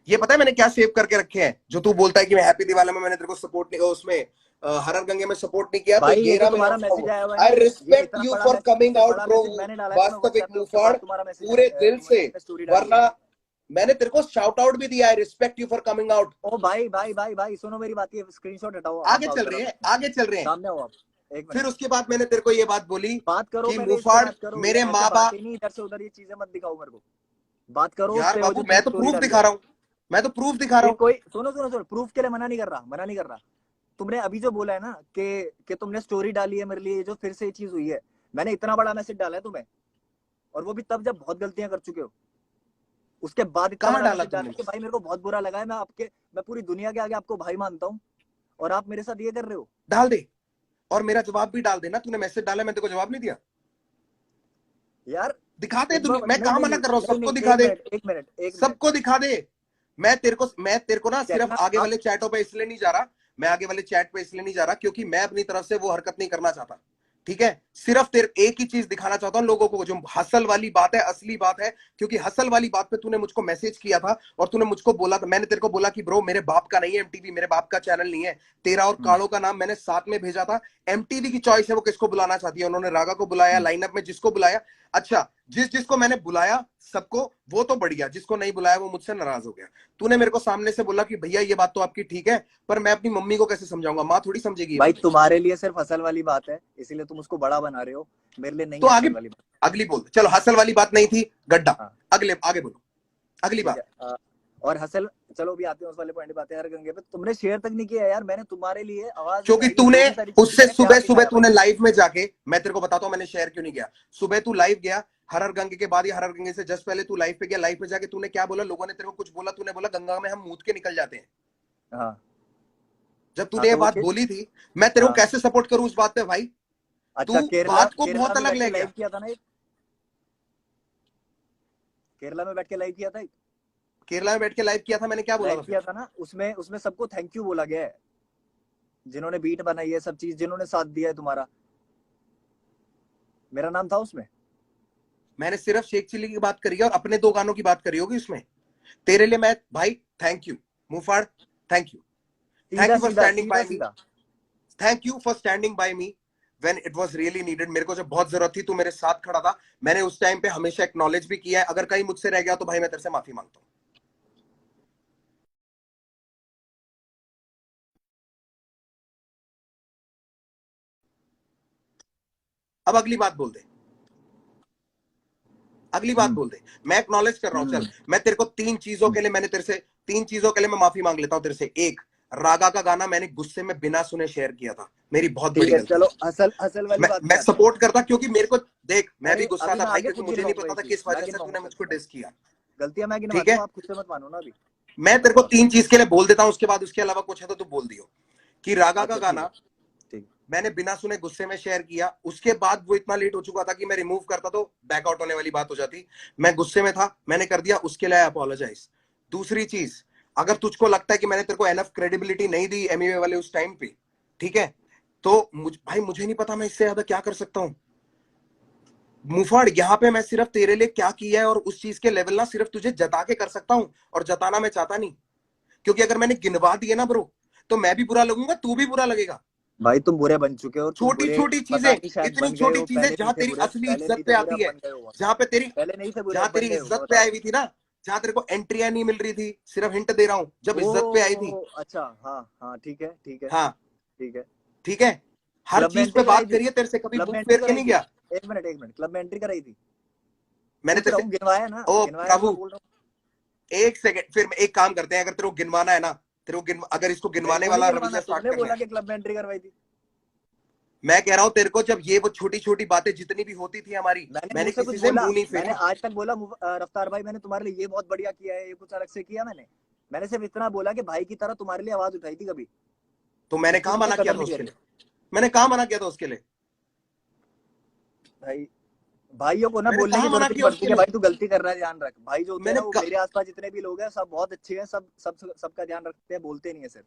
ये पता है मैंने क्या सेव करके रखे हैं, जो तू बोलता है कि मैं हैप्पी दिवाली में मैंने तेरे को सपोर्ट नहीं, उसमें हर हर गंगे में सपोर्ट नहीं किया, तो भाई ये ये जो रहा मेरा तुम्हारा उसका मैसेज वो, आया हुआ है ना, आई ये रिस्पेक्ट इतना यू बड़ा फॉर मैसेज, कमिंग सबसे आउट बड़ा ब्रो, मैसेज मैंने डाला है, तो मैं वास्तविक व्हाट्सएप पे उसके मुफाड़, बाद तुम्हारा मैसेज पूरे दिल से, स्टोरी डाली वरना है। मैंने तेरे को शाउट आउट भी दिया है, respect you for coming out. ओ भाई भाई भाई भाई सुनो मेरी बात, ये स्क्रीनशॉट हटाओ, आगे चल रहे हैं, आगे चल रहे हैं। सामने आओ आप, एक फिर मिनट उसके बाद मैंने तेरे को ये बात बोली बात करो, कि पहले इससे मुफाड़ बात करो, मेरे ऐसे माँ बाप। बातें नहीं, इधर से उधर ये चीजें मत दिखाओ मेरे को, बात करो यार उससे, वो बाबू जो मैं तो स्टोरी प्रूफ डाली दिखा है। रहा हूँ, मैं तो प्रूफ दिखा रहा हूँ। कोई सुनो सुनो सुनो, प्रूफ के लिए मना नहीं कर रहा, मना नहीं कर रहा। तुमने अभी जो बोला है ना कि तुमने स्टोरी डाली है मेरे लिए, जो फिर से ये चीज हुई है, मैंने इतना बड़ा मैसेज डाला है तुम्हें, और वो भी तब जब बहुत गलतियां कर चुके हो। उसके बाद इतना कहाँ बड़ा डाला मैसेज डाला तुमने? कि भाई मेरे को बहुत बुरा लगा है, मैं पूरी दुनिया के आगे आपको भाई मानता हूँ, और आप मेरे साथ ये कर रहे हो। डाल दे, और मेरा जवाब भी डाल देना। तूने मैसेज डाला, मैं तेरे को जवाब नहीं दिया यार दिखाते एक दुनिया, बार, मैं नहीं कहाँ नहीं मना कर रहा हूँ, नहीं सबको नहीं, दिखा दे, एक मिनट सबको दिखा दे। मैं तेरे को ना सिर्फ कहना आगे आप, वाले चैटों पे इसलिए नहीं जा रहा, मैं आगे वाले चैट पे इसलिए नहीं जा रहा क्योंकि मैं अपनी तरफ से वो हरकत नहीं करना चाहता, ठीक है। सिर्फ तेरे एक ही चीज दिखाना चाहता हूं लोगों को, जो हसल वाली बात है, असली बात है। क्योंकि हसल वाली बात पे तूने मुझको मैसेज किया था और तूने मुझको बोला था, मैंने तेरे को बोला कि ब्रो मेरे बाप का नहीं है एमटीवी, मेरे बाप का चैनल नहीं है। तेरा और काड़ो का नाम मैंने साथ में भेजा था। एमटीवी की चॉइस है वो किसको बुलाना चाहती है, उन्होंने रागा को बुलाया, लाइनअप में जिसको बुलाया। अच्छा, जिसको मैंने बुलाया सबको, वो तो बढ़िया, जिसको नहीं बुलाया वो मुझसे नाराज हो गया। तूने मेरे को सामने से बोला कि भैया ये बात तो आपकी ठीक है, पर मैं अपनी मम्मी को कैसे समझाऊंगा, माँ थोड़ी समझेगी भाई तुम्हारे लिए सिर्फ हसल वाली बात है, इसीलिए तुम उसको बड़ा बना रहे हो, मेरे लिए नहीं तो है आगे हसल वाली बात। अगली बोल, चलो हसल वाली बात नहीं थी, गड्ढा। हाँ, अगले आगे बोलो, अगली बात। और हसल, चलो भी आते हैं उस वाले पॉइंट पे, आते हैं हर गंगे पे। तुमने शेयर तक नहीं किया यार, मैंने तुम्हारे लिए आवाज क्योंकि उठाई है, तूने जो भी सारी चीजें उससे मैंने सुबह प्यार सुबह दिखाया तूने भाई। लाइव में जाके, मैं तेरे को बताता हूं मैंने शेयर क्यों नहीं किया। सुबह तू लाइव गया, हर गंगे के बाद या हर गंगे से जस्ट पहले तू लाइव पे गया। लाइव पे जाके तूने क्या बोला, लोगों ने तेरे को कुछ बोला, तूने बोला गंगा में हम मूत के निकल जाते हैं। हाँ जब तूने हाँ, ये तो वो बात चीज, बोली थी, मैं तेरे को हाँ कैसे सपोर्ट करूं उस बात पे भाई। अच्छा, तू केरला बात को केरला बहुत में अलग बैठ के ले लाइव गया। किया था ना, केरला में बैठ के लाइव किया था, केरला में बैठ के लाइव किया था, मैंने क्या बोला लाइव था किया फिर? था ना, उसमें उसमें सबको थैंक यू बोला गया है, जिन्होंने बीट बनाई है, सब चीज जिन्होंने साथ दिया है तुम्हारा, मेरा नाम था उसमें। मैंने सिर्फ शेख चिल्ली की बात करी है और अपने 2 गानों की बात करी होगी उसमें। तेरे लिए मैं भाई थैंक यू मुफाड़, थैंक यू, थैंक सीधा यू फॉर सीधा स्टैंडिंग सीधा बाय मी, सीधा। Thank you for standing by me when it was really needed. मेरे को जब बहुत जरूरत थी तू मेरे साथ खड़ा था। मैंने उस टाइम पे हमेशा एक्नॉलेज भी किया है। अगर कहीं मुझसे रह गया तो भाई मैं तेरे से माफी मांगता हूं। अब अगली बात बोल दे, अगली बात बोल दे। मैं एक्नॉलेज कर रहा हूं, चल मैं तेरे को 3 चीजों के लिए, मैंने तेरे से 3 चीजों के लिए मैं माफी मांग लेता हूं तेरे से। एक, रागा का गाना मैंने गुस्से में बिना सुने शेयर किया था, मेरी बहुत ठीक बड़ी है, गलती चलो थी। असल असल वाली बात पे मैं आते हैं। सपोर्ट करता क्योंकि मेरे को देख, मैं भी अरे गुस्सा अभी था मैं भाई, आगे क्योंकि खुद मुझे नहीं गिनवाऊंगा ये पता था चीज, किस मैं वजह से गिनवाऊंगा तूने मुझको सबके बाद, डिस किया। गलतियां मैं ठीक गिनवाता है, हूँ, आप खुद से मत मानो ना अभी। मैं तेरे को 3 चीज के लिए बोल देता हूं, उसके बाद उसके अलावा कुछ है तो तू बोल दियो। कि रागा का अच्छा ठीक है, गाना ठीक। मैंने बिना सुने गुस्से में शेयर किया। उसके बाद वो इतना लेट हो चुका था कि मैं रिमूव करता तो बैकआउट होने वाली बात हो जाती। मैं गुस्से में था, मैंने कर दिया, उसके लिए अपोलोजाइज। दूसरी चीज, अगर तुझको लगता है कि मैंने तेरे को एनफ क्रेडिबिलिटी नहीं दी एमवे वाले उस टाइम पे, ठीक है, तो भाई मुझे नहीं पता मैं इससे ज्यादा क्या कर सकता हूं। मुफाड़, यहाँ पे मैं सिर्फ तेरे लिए क्या किया है और उस चीज के लेवल ना सिर्फ तुझे जता के कर सकता हूं, और जताना मैं चाहता नहीं। क्योंकि अगर मैंने गिनवा दिए ना ब्रो, तो मैं भी बुरा लगूंगा, तू भी बुरा लगेगा। भाई तुम बुरे बन चुके हो, तुम छोटी बुरे छोटी पता चीजें, नहीं शायद इतनी बन गए छोटी हो, चीजें पहले नहीं जहां थे तेरी बुरे, असली पहले इज्जत नहीं पे थे बुरे, आती अब है, बन गए हो, जहां पे तेरी पहले नहीं थे बुरे, जहां अब तेरी बन गए हो, मैं इज्जत पे बता रहा आई हुई थी ना, जहां तेरे को एंट्रियां नहीं मिल रही थी, सिर्फ हिंट दे रहा हूं, जब हूँ। इज्जत पे आई थी। ओ अच्छा, हाँ हाँ, ठीक है ठीक है हाँ ठीक है। ठीक है, हर क्लब में चीज पे एंट्री कराई बात थी, करिए, तेरे से कभी क्लब में बुक एंट्री फेर के कराई नहीं थी, गया एक मिनट, क्लब में एंट्री कराई थी, मैंने पूछ तेरे रहा से। हूँ, गिनवाया ना, ओ गिनवाया तो मैं प्रभु, बोल रहा हूँ। एक सेकंड, फिर एक काम करते हैं, अगर तेरे को गिनवाना है ना, तेरे को अगर इसको मेरे गिनवाने को नहीं वाला गिनवाना, रवैया स्टार्ट तुमने करना बोला है, कि क्लब में एंट्री करवाई थी। मैं कह रहा हूं तेरे को, जब ये वो छोटी छोटी बातें जितनी भी होती थी हमारी, मैंने मुंह मैंने से किसी कुछ से बोला, मुंह नहीं मैंने फेरा। आज तक बोला रफ्तार भाई मैंने तुम्हारे लिए ये बहुत बढ़िया किया है, ये कुछ अलग से किया मैंने सिर्फ इतना बोला कि भाई की तरह तुम्हारे लिए आवाज उठाई थी कभी, तो मैंने उसके कहा ऊपर मना किया कदम था नहीं उसके करे। लिए, मैंने कहा मना किया था उसके लिए, भाई भाइयों को ना मैंने बोलने की कहा मना जरूरत नहीं किया पड़ती उसके कि लिए, भाई तू गलती कर रहा है, ध्यान रख। भाई जो होते हैं मैंने ना, वो मेरे आसपास जितने भी लोग हैं सब बहुत अच्छे हैं, सबका ध्यान रखते हैं, बोलते नहीं है सिर्फ,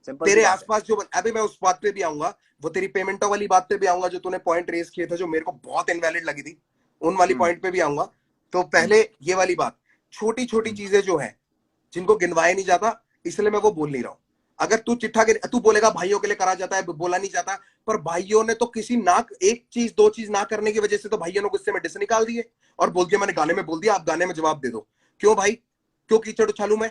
सिंपल सी तेरे बात है। आसपास जो, अभी मैं उस बात पे भी आऊंगा, वो तेरी पेमेंटों वाली बात पे भी आऊंगा, जो तूने पॉइंट रेस किए थे जो मेरे को बहुत इनवैलिड लगी थी, उन वाली पॉइंट पे भी आऊंगा। तो पहले ये वाली बात, छोटी छोटी चीजें जो है जिनको गिनवाया नहीं जाता, इसलिए मैं वो बोल नहीं रहा हूं। अगर तू चिट्ठा तू बोलेगा भाइयों के लिए करा जाता है, बोला नहीं जाता, पर भाइयों ने तो किसी ना, एक चीज दो चीज ना करने की वजह से तो भाइयों ने गुस्से में डिस निकाल दिए और बोल दिया मैंने गाने में बोल दिया, आप गाने में जवाब दे दो। क्यों भाई, क्यों कीचड़ उछालूं मैं?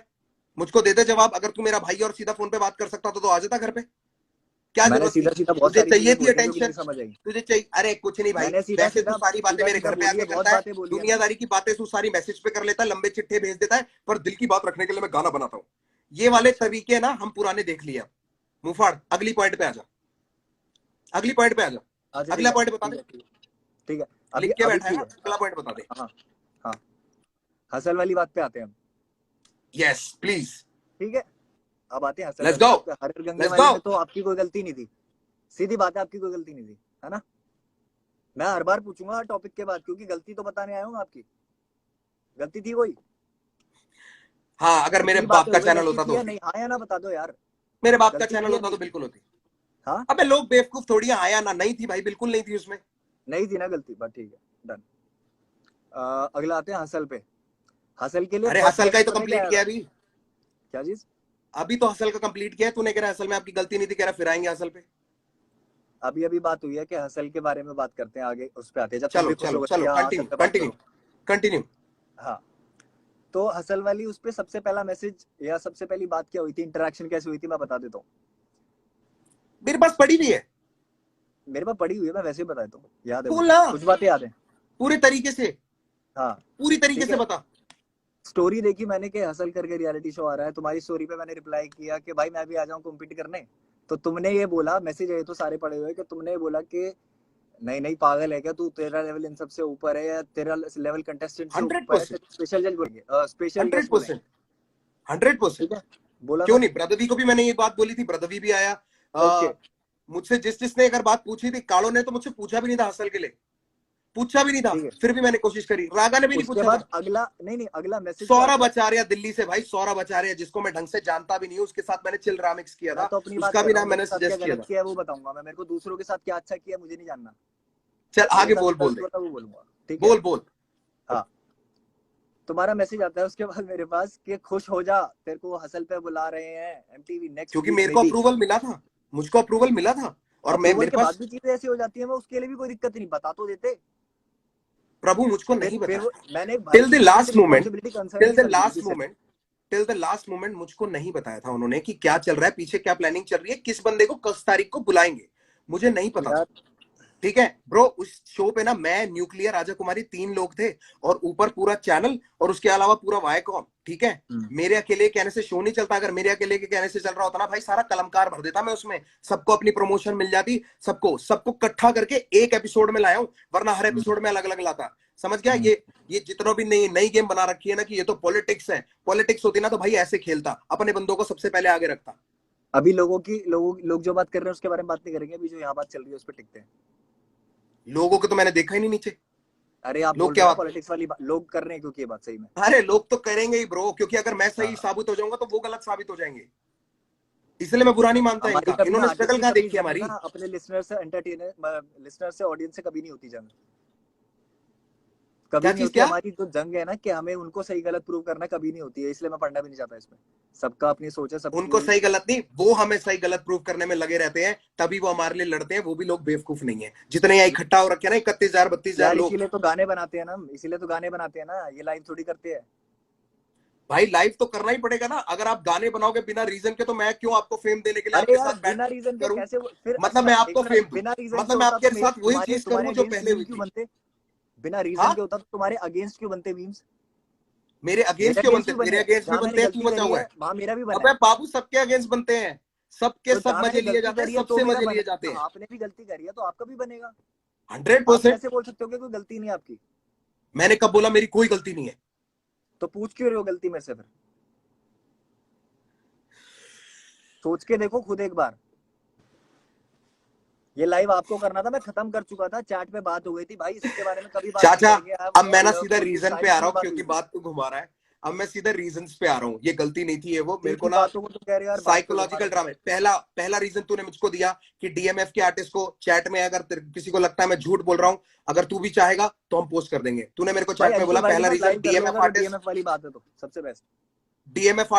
मुझको दे दे जवाब। अगर तू मेरा भाई और सीधा फोन पे बात कर सकता तो आ जाता घर पे। क्या मैंने जरूरत थी? सीधा सीधा बहुत तुझे सारी चाहिए चीजें थी बोली हैं जो कि अटेंशन, नहीं समझ आई। तुझे चाहिए, अरे कुछ नहीं भाई, मैंने सीधा वैसे तू सीधा सारी बातें सीधा मेरे सीधा घर पे बोली है, आके बहुत करता है, बातें बोली है मैंने। दुनियादारी की बातें तू सारी मैसेज पे कर लेता है, लंबे चिट्ठे भेज देता है, पर दिल की बात रखने के लिए मैं गाना बनाता हूँ। ये वाले अच्छा तरीके ना हम पुराने देख लिए। मुफाड़, अगली पॉइंट पे आ जा, अगली पॉइंट पे आ जा, अच्छा, ठीक अगला है पॉइंट बता ठीक दे, है ठीक है ठीक है। अभी लिख के अभी बैठा है ठीक ना, है। अगला पॉइंट बता दे। हाँ हाँ, हसल वाली बात पे आते हैं हम। यस प्लीज, ठीक है, अब आते हैं हसल लेट्स वाली गो, बात पे। हर गंगे लेट्स वाली गो। में तो आपकी कोई गलती नहीं थी, सीधी बात है, आपकी कोई गलती नहीं थी, है ना? मैं हर बार पूछूंगा हर टॉपिक के बाद, क्योंकि गलती तो बताने आया हूँ आपकी। गलती थी कोई? हाँ, अगर मेरे इतनी बाप बातें का हो गई, चैनल गलती होता थी तो या होती, नहीं? हाँ या ना बता दो यार, मेरे बाप का गलती चैनल थी या होता नहीं तो थी? बिल्कुल होती। हाँ, अबे लोग बेवकूफ थोड़ी हैं, आया ना, नहीं थी भाई, बिल्कुल नहीं थी उसमें। नहीं थी ना गलती, बट ठीक है, डन। अगला आते हैं हसल पे। हसल के लिए अरे फर्स्ट हसल का ही क्वेश्चन तो पता है क्या कंप्लीट आया किया था? अभी, क्या चीज? अभी तो हसल का कंप्लीट किया है। तूने कह रहा हसल में आपकी गलती नहीं थी, कह रहा फिर आएंगे हसल पे। अभी अभी बात हुई है कि हसल के बारे में बात करते हैं, आगे उस पे आते हैं, जब तुम चलो भी खुश चलो हो गए चलो, कि हाँ हसल कंटिन्यू पे बात कंटिन्यू करो। कंटिन्यू। हाँ, तो हसल वाली उस पे सबसे पहला मैसेज या सबसे पहली बात क्या हुई थी, इंटरेक्शन कैसे हुई थी, मैं बता देता हूँ। मेरे पास पड़ी भी है, मेरे पास पड़ी हुई है, मैं वैसे ही बता देता हूँ, याद है बोल मुझे, ना, कुछ बातें याद है। पूरे तरीके से, हाँ, पूरी तरीके ठीक से है। बता। स्टोरी देखी मैंने कि हसल करके रियलिटी शो आ रहा है, तुम्हारी स्टोरी पे मैंने रिप्लाई किया कि भाई मैं भी आ जाऊं कॉम्पीट करने। तो तुमने ये बोला, मैसेज है तो सारे पड़े हुए, कि तुमने ये बोला कि नहीं नहीं पागल है क्या तू, तेरा लेवल इन सबसे ऊपर है, या तेरा लेवल कंटेस्टेंट से हंड्रेड ऊपर है, परसेंट स्पेशल जज बोलेंगे, स्पेशल हंड्रेड गेस्ट बोलेंगे। परसेंट 100%। ठीक है, बोला था क्यों ना? नहीं, ब्रदवी को भी मैंने ये बात बोली थी, ब्रदवी भी आया। ओके, मुझसे जिसने अगर बात पूछी थी, कालो ने तो मुझसे पूछा भी नहीं था हसल के लिए, पूछा भी नहीं था, ठीक है। फिर भी मैंने कोशिश करी। रागा ने भी नहीं उसके पूछा बाद था। अगला, नहीं नहीं, अगला मैसेज क्या सौरभ आता है? आचार्य दिल्ली से, भाई सौरभ आचार्य, जिसको मैं ढंग से जानता भी नहीं हूँ, उसके साथ मैंने चिल रामिक्स किया मैं था, तो अपनी बात उसका कर भी रहा हूँ, नाम मेरे मैंने साथ क्या सजेस्ट किया गलत था। किया है वो बताऊंगा मैं, मेरे को दूसरों के साथ क्या अच्छा किया मुझे नहीं जानना, चल मेरे आगे साथ बोल, जो बोल गलत दे, हुआ था वो बोलूंगा, ठीक है? बोल बोल। हाँ, तुम्हारा मैसेज आता है उसके बाद मेरे पास कि खुश हो जा, तेरे को हसल पे बुला रहे हैं एमटीवी नेक्स्ट क्योंकि वीक मेरे में को भी। अप्रूवल मिला था, मुझको अप्रूवल मिला था, और मैं, अप्रूवल मेरे के बाद पास, भी चीजें ऐसी हो जाती है, मैं उसके लिए भी कोई दिक्कत नहीं, बता तो देते। प्रभु मुझको फिर नहीं फिर बताया था, मैंने भाई टिल द किसी से last moment, responsibility concern till नहीं द कर ली थी लास्ट किसी से। Moment, till the last moment मुझको नहीं बताया था उन्होंने कि क्या चल रहा है पीछे, क्या प्लानिंग चल रही है, किस बंदे को किस तारीख को बुलाएंगे, मुझे नहीं पता था। यार, ठीक है ब्रो, उस शो पे ना मैं, न्यूक्लियर, राजा कुमारी, 3 लोग थे, और ऊपर पूरा चैनल, और उसके अलावा पूरा वायकॉम। ठीक है, मेरे अकेले कहने से शो नहीं चलता, अगर मेरे अकेले के कहने से चल रहा होता ना भाई, सारा कलमकार भर देता मैं उसमें, सबको अपनी प्रमोशन मिल जाती, सबको सबको इकट्ठा करके एक एपिसोड में लाया हूं, वरना हर एपिसोड में अलग अलग लाता। समझ गया? ये जितना भी नई नई गेम बना रखी है ना कि ये तो पॉलिटिक्स है, पॉलिटिक्स होती ना तो भाई ऐसे खेलता, अपने बंदों को सबसे पहले आगे रखता। अभी लोग जो बात कर रहे हैं उसके बारे में बात नहीं करेंगे, अभी जो यहाँ बात चल रही है उस पर टिकते हैं। लोगों को तो मैंने देखा ही नहीं नीचे, अरे आप लोग बोल रहे क्या हो ना बात, पॉलिटिक्स वाली बात, लोग कर रहे हैं क्योंकि ये बात सही में। अरे लोग तो करेंगे ही ब्रो, क्योंकि अगर मैं सही हाँ, साबित हो जाऊंगा तो वो गलत साबित हो जाएंगे, इसलिए मैं बुरा नहीं मानता हमारी इनका। कभी ना इन्होंने स्ट्रगल आर्टिस्ट कहाँ कभी देखी जंग हमारी। ना अपने लिसनर से एंटरटेनर, लिसनर से ऑडियंस से कभी नहीं होती जंग, कभी क्या नहीं चीज, होती। क्या? हमारी जो जंग है ना कि हमें उनको सही गलत प्रूव करना, कभी नहीं होती है, इसलिए मैं पढ़ना भी नहीं चाहता इसमें। सबका अपनी सोच है उनको सबकी। सही गलत नहीं, वो हमें सही गलत प्रूव करने में लगे रहते हैं, तभी वो हमारे लिए लड़ते हैं। वो भी लोग बेवकूफ नहीं है, जितने यहाँ इकट्ठा हो रखे हैं ना, 31,000 32,000 यार लोग। इसीलिए तो गाने बनाते हैं ना, इसीलिए तो गाने बनाते हैं ना, ये लाइव थोड़ी करते हैं। भाई लाइव तो करना ही पड़ेगा ना, अगर आप गाने बनाओगे बिना रीजन के, तो मैं क्यों आपको फेम देने के लिए अरे आपके यार साथ बिना बैठ रीजन के करूं? कैसे फिर? मतलब मैं अच्छा एक आपको मिनट, फेम दूं, बिना रीजन के मतलब मैं होता तो आपके मेरे साथ वही तुम्हारे चीज तुम्हारे करूं जो अगेंस्ट पहले मीम हुई क्यों थी। बनते? बिना रीजन हाँ, के होता तो तुम्हारे अगेंस्ट क्यों बनते मीम्स? मेरे मेरे अगेंस्ट क्यों अगेंस्ट बनते? भी बने मेरे हैं, अगेंस्ट भी जहां मैंने बनते हैं, तू गलती बचा करी हुआ है है। वहां मेरा भी बना अबे है। बाबू, सबके अगेंस्ट बनते हैं, सबके तो सब जहां मजे मैंने लिए गलती जाते हैं, करी है तो सबसे मेरा मजे लिए बनेगा जाते ना, हैं। आपने भी गलती करी है तो आपका भी बनेगा। आप 100%। कैसे बोल सकते हो कि कोई गलती नहीं है आपकी? मैंने कब बोला मेरी कोई गलती नहीं है? तो पूछ क्यों रहे हो गलती मेरे से फिर? सोच के देखो खुद एक बार। ये लाइव आपको करना था, मैं खत्म कर चुका था, चैट पे बात हो गई थी भाई, इसके बारे में कभी बात नहीं चाचा, करेंगे। अब मैं ना लव सीधा फॉर यू रीजन पे सारी आ रहा चीज हूँ, बात हुई क्योंकि थी। बात को घुमा रहा है। अब मैं सीधा रीजंस पे आ रहा हूँ, ये गलती नहीं थी, ये वो मेरे दिल को की ना बातों को तो कह रहे हो यार, बात को घुमा साइकोलॉजिकल रहे हो। ड्रामे, पहला पहला रीजन तूने मुझको दिया कि डीएमएफ के आर्टिस्ट को चैट में, अगर किसी को लगता है मैं झूठ बोल रहा हूँ, अगर तू भी चाहेगा तो हम पोस्ट कर देंगे। तूने मेरे को भाई चैट में अंशुल बोला भाई के पहला साथ रीजन, लाइव कर लो अगर डीएमएफ वाली बात है तो सबसे best. DMF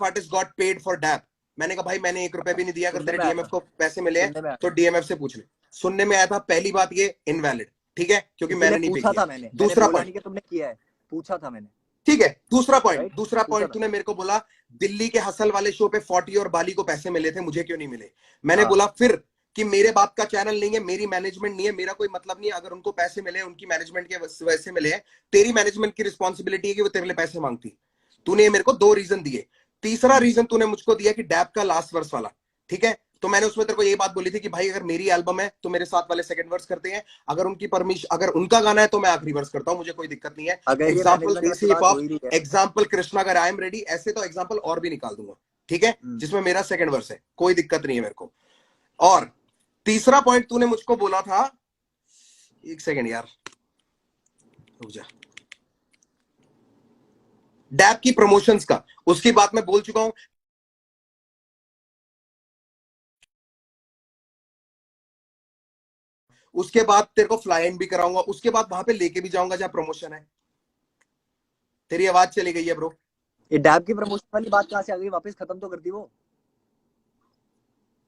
artist got paid for dap. मैंने कहा भाई मैंने 1 रुपया भी नहीं दिया, अगर सुनने तेरे में आया डीएमएफ था, को पैसे मिले हैं सुनने में आया तो था, डीएमएफ से पूछ ले। सुनने में आया था, पहली बात ये इनवैलिड, ठीक है, क्योंकि इसीलिए मैंने नहीं पे पूछा किया। था मैंने दूसरा बोला पॉइंट, नहीं कि तुमने किया है, पूछा था मैंने। ठीक है, दूसरा Right? पॉइंट तूने मेरे को बोला दिल्ली के हसल वाले शो पे 40 और बाली को पैसे मिले थे, मुझे क्यों नहीं मिले? मैंने हाँ। बोला फिर कि मेरे बाप का चैनल नहीं है, मेरी मैनेजमेंट नहीं है, मेरा कोई मतलब नहीं है। अगर उनको पैसे मिले उनकी मैनेजमेंट के वजह से मिले हैं, तेरी मैनेजमेंट की रिस्पॉन्सिबिलिटी है कि वो तेरे लिए पैसे मांगती। तूने मेरे को 2 रीजन दिए। तीसरा रीजन तूने मुझको दिया कि डैप का लास्ट वर्स वाला, ठीक है, तो मैंने उसमें तेरे को ये बात बोली थी कि भाई अगर मेरी एल्बम है तो मेरे साथ वाले सेकंड वर्स करते हैं, अगर उनकी परमिशन, अगर उनका गाना है तो मैं आखिरी वर्स करता हूं, मुझे कोई दिक्कत नहीं है। अगर ये एग्जाम्पल मैनेजमेंट देसी वाली हिप बात हो हॉप, ही रही है, एग्जाम्पल कृष्णा का आई एम रेडी, ऐसे तो एग्जाम्पल और भी निकाल दूंगा, ठीक है, जिसमें मेरा सेकंड वर्स है, कोई दिक्कत नहीं है मेरे को। और तीसरा पॉइंट तूने मुझको बोला था, एक सेकंड यार रुक जा, डैप की प्रमोशंस का, उसकी बात मैं बोल चुका हूं। उसके बाद तेरे को फ्लाई इन भी कराऊंगा, उसके बाद वहां पे लेके भी जाऊंगा जहां प्रमोशन है। तेरी आवाज चली गई है ब्रो। ये डैब की प्रमोशन वाली बात कहां से आ गई? वापस खत्म तो कर दी वो।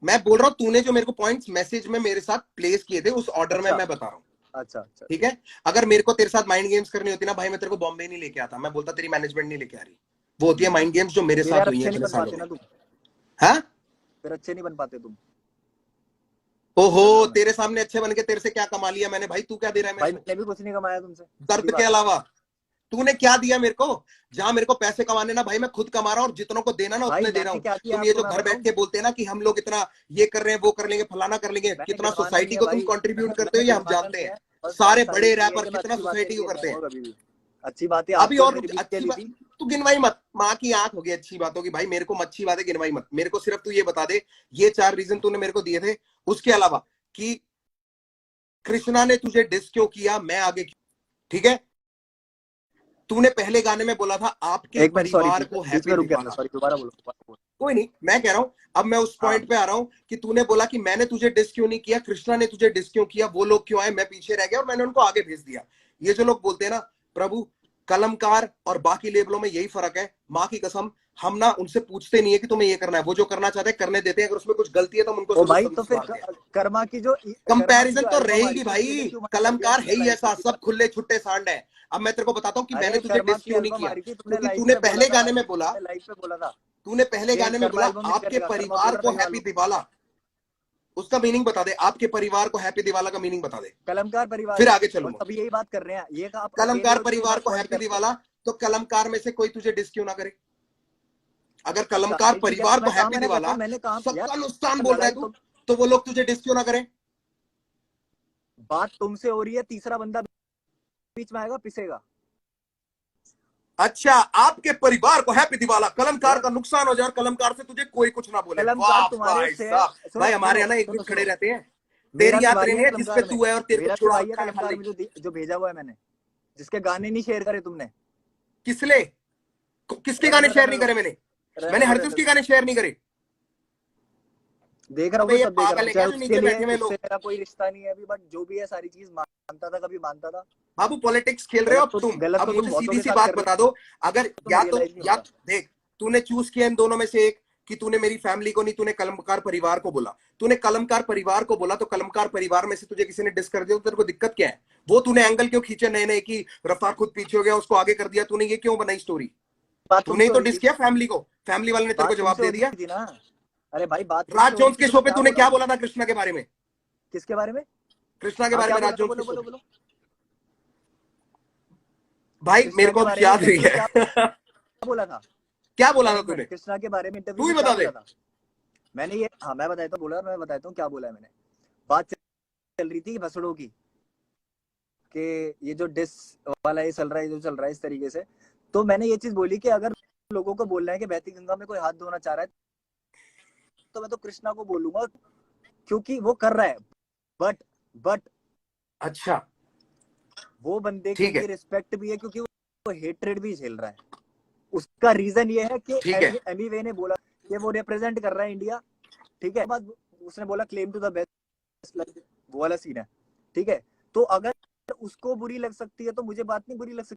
मैं बोल रहा हूं तूने जो मेरे को पॉइंट्स मैसेज में मेरे साथ प्लेस किए थे उस ऑर्डर में अच्छा मैं बता रहा हूँ, अच्छा अच्छा। ठीक है। अगर मेरे को तेरे साथ माइंड गेम्स करनी होती ना भाई, मैं तेरे को बॉम्बे नहीं लेके आता, मैं बोलता तेरी मैनेजमेंट नहीं लेके आ रही। वो होती है माइंड गेम्स जो मेरे फिर साथ यार हुई है अच्छे नहीं इतने बन सालों पाते में। ना तुम, हाँ, फिर अच्छे नहीं बन पाते तुम ओहो, इंटरव्यू में। तेरे सामने अच्छे बन के तेरे से क्या कमा लिया मैंने भाई? तू क्या दे रहा है मेरे भाई को मैंने भी कुछ नहीं कमाया तुमसे, सीधी दर्द के बात है। अलावा? तूने क्या दिया मेरे को? जहां मेरे को पैसे कमाने ना भाई, मैं खुद कमा रहा हूँ, और जितनों को देना ना भाई उतने दे रहा मैंने हूँ। क्या किया तुम ये आपको जो मैं घर बैठ बताऊं? के बोलते हैं ना कि हम लोग इतना ये कर रहे हैं, वो कर लेंगे, फलाना कर लेंगे, मैंने कितना गिनवाना नहीं सोसाइटी है को तुम भाई कंट्रीब्यूट करते हो मैंने ये हम गिनवाना जानते नहीं हैं। है। बस बात सारे सारी बड़े इतनी है रैपर कि मैं कितना अच्छी बातें सोसाइटी नहीं को गिनता करते हैं। हूँ कभी भी। अच्छी बातें अभी आपको और हमने रिपीट किया अच्छी दी बात, थी। तू गिनवाई मत, माँ की आंख होगी अच्छी बातों की भाई, मेरे को अच्छी बातें गिनवाई मत, मेरे को सिर्फ तू ये बता दे, ये 4 रीजन तूने मेरे को दिए थे, उसके अलावा कि कृष्णा ने तुझे डिस क्यों किया, मैं आगे क्यों, ठीक है। तूने पहले गाने में बोला था आपके एक मिनट, सॉरी परिवार को बीच में हैप्पी रुक गया था, दिवाला। सॉरी, दोबारा बोलो दोबारा बोलो। कोई नहीं, मैं कह रहा हूं, अब मैं उस हाँ पॉइंट पे आ रहा हूं कि तूने बोला कि मैंने तुझे डिस क्यों नहीं किया, कृष्णा ने तुझे डिस क्यों किया, वो लोग क्यों आए, मैं पीछे रह गया और मैंने उनको आगे भेज दिया। ये जो लोग बोलते हैं ना प्रभु, कलमकार और बाकी लेबलों में यही फर्क है, माँ की कसम, हम ना उनसे पूछते नहीं है कि तुम्हें ये करना है, वो जो करना चाहते हैं करने देते हैं, अगर उसमें कुछ गलती है तो हम उनको ओ भाई, तो फिर सुधारते हैं। कर्मा की कंपैरिजन जो तो एल्बम आ रहेगी रही थी उसके लिए भाई, क्यों मना कर दिया कलमकार तुमने है ही लाइव पे ऐसा, सीधा? सब खुले छुट्टे सांड है। अब मैं तेरे को बताता हूँ कि मैंने अरे तुझे कर्मा डिस की क्यों नहीं एल्बम आ किया, रही थी, तुमने क्योंकि लाइव तूने पे बोला पहले था गाने भाई, में बोला, तुमने लाइव पे बोला था तूने पहले कि गाने में कर्मा बोला एल्बम नहीं आपके करेगा, कर्मा बोल परिवार रहा को था गा हैप्पी लो। दिवाला, उसका मीनिंग बता दे, आपके परिवार को हैप्पी दिवाला का मीनिंग बता दे, कलमकार परिवार फिर को, आगे और चलूंगा। सब यही बात कर रहे हैं, ये का आप अकेले कलमकार हो जो परिवार हर को पॉइंट हैप्पी करते हो। दिवाला, तो कलमकार में से कोई तुझे डिस क्यों ना करे? अगर कलमकार भाई ठीक है, परिवार तो को मैं कहा, हैप्पी मैंने करता दिवाला, हूँ, मैंने कहा यार, सबका नुकसान बोल रहा है लड़ाई तू, तो तो वो लोग तुझे डिस क्यों ना करें? बात तुमसे हो रही है, तीसरा बंदा बीच में आएगा, पिसेगा। अच्छा, आपके परिवार को हैप्पी दिवाला, कलमकार यार का नुकसान हो जाए और कलमकार से तुझे कोई कुछ ना बोले, कलमकार वाह तुम्हारे भाई से, साहब। सुनो भाई हमारे सुनो यहाँ ना एक सुनो जुट खड़े सुनो, रहते हैं, मेरा तेरी भी याद भाई नहीं है है जिसपे कलमकार में, तू है और तेरे को मेरा भी छुड़ा भाई है रखा है कलमकार खाली। में, जो भेजा हुआ है मैंने, जिसके गाने नहीं शेयर करे तुमने। किसले? किसके गाने शेयर रहने नहीं दो करे मैंने? रहने मैंने दो हरगिज रहने के दो, गाने शेयर नहीं करे। देख रहा हूँ, अबे मैं ये सब देख रहा पागल हूँ, है क्या चाहे जो उसके नीचे लिए, बैठे हुए उससे लोग? मेरा कोई रिश्ता नहीं है अभी, बट जो भी है सारी चीज मानता था, कभी मानता था। बाबू पॉलिटिक्स खेल रहे हो अब तुम। गलत अब तो तुम मुझे बहुतों सीधी के सी साथ बात कर रहे बता दो, अगर हो, तुम्हें रियलाइज नहीं या होता। देख, तूने चूज किया इन दोनों में से एक, कि तूने मेरी फैमिली को नहीं, तूने कलमकार परिवार को बोला। तूने कलमकार परिवार को बोला तो कलमकार परिवार में से तुझे किसी ने डिस कर दिया तो तेरे को दिक्कत क्या है? वो तूने एंगल क्यों खींचे नए नए कि रफ्तार खुद पीछे हो गया उसको आगे कर दिया, तूने ये क्यों बनाई स्टोरी? बात तूने ही तुमसे हो तो रही डिस थी, किया फैमिली को, फैमिली वाले ने तेरे को बात जवाब तुमसे हो दे रही दिया। थी ना। अरे भाई बात राज तुमसे हो रही जोन्स थी के तो शो मैं पे क्या तूने बोल रहा क्या हूँ? बोला था कृष्णा के बारे में? किसके बारे में? कृष्णा के हाँ बारे क्या में, बोला राज था, जोन्स के बोलो शो बोलो पे। बोलो। भाई कृष्णा मेरे के को अब बारे में याद नहीं इंटरव्यू में क्या है। बोला था? क्या बोला था एक मिनट, तूने? कृष्णा के बारे में इंटरव्यू तू ही में क्या बता दे। बोला था मैंने? ये हाँ मैं बताता हूँ, बोला मैं बताता हूँ क्या बोला है मैंने। बात चल रही थी भसड़ों की, कि ये जो डिस वाला ये चल रहा है, जो चल रहा है इस तरीके से, तो मैंने ये चीज बोली कि अगर लोगों को बोलना है कि बहती गंगा में कोई हाथ धोना चाह रहा है, तो मैं तो कृष्णा को बोलूंगा, क्योंकि वो कर रहा है। बट अच्छा वो बंदे के ठीक लिए है, रिस्पेक्ट भी है, क्योंकि वो हेट्रेड भी झेल रहा है। उसका रीजन ये है कि ठीक है, एमी ने बोला कि वो रिप्रेजेंट कर रहा है इंडिया, ठीक है। बाद उसने बोला क्लेम टू द बेस्ट, वो वाला सीन है, ठीक है। तो अगर उसको बुरी लग सकती है तो मुझे बात नहीं बुरी लग सकती।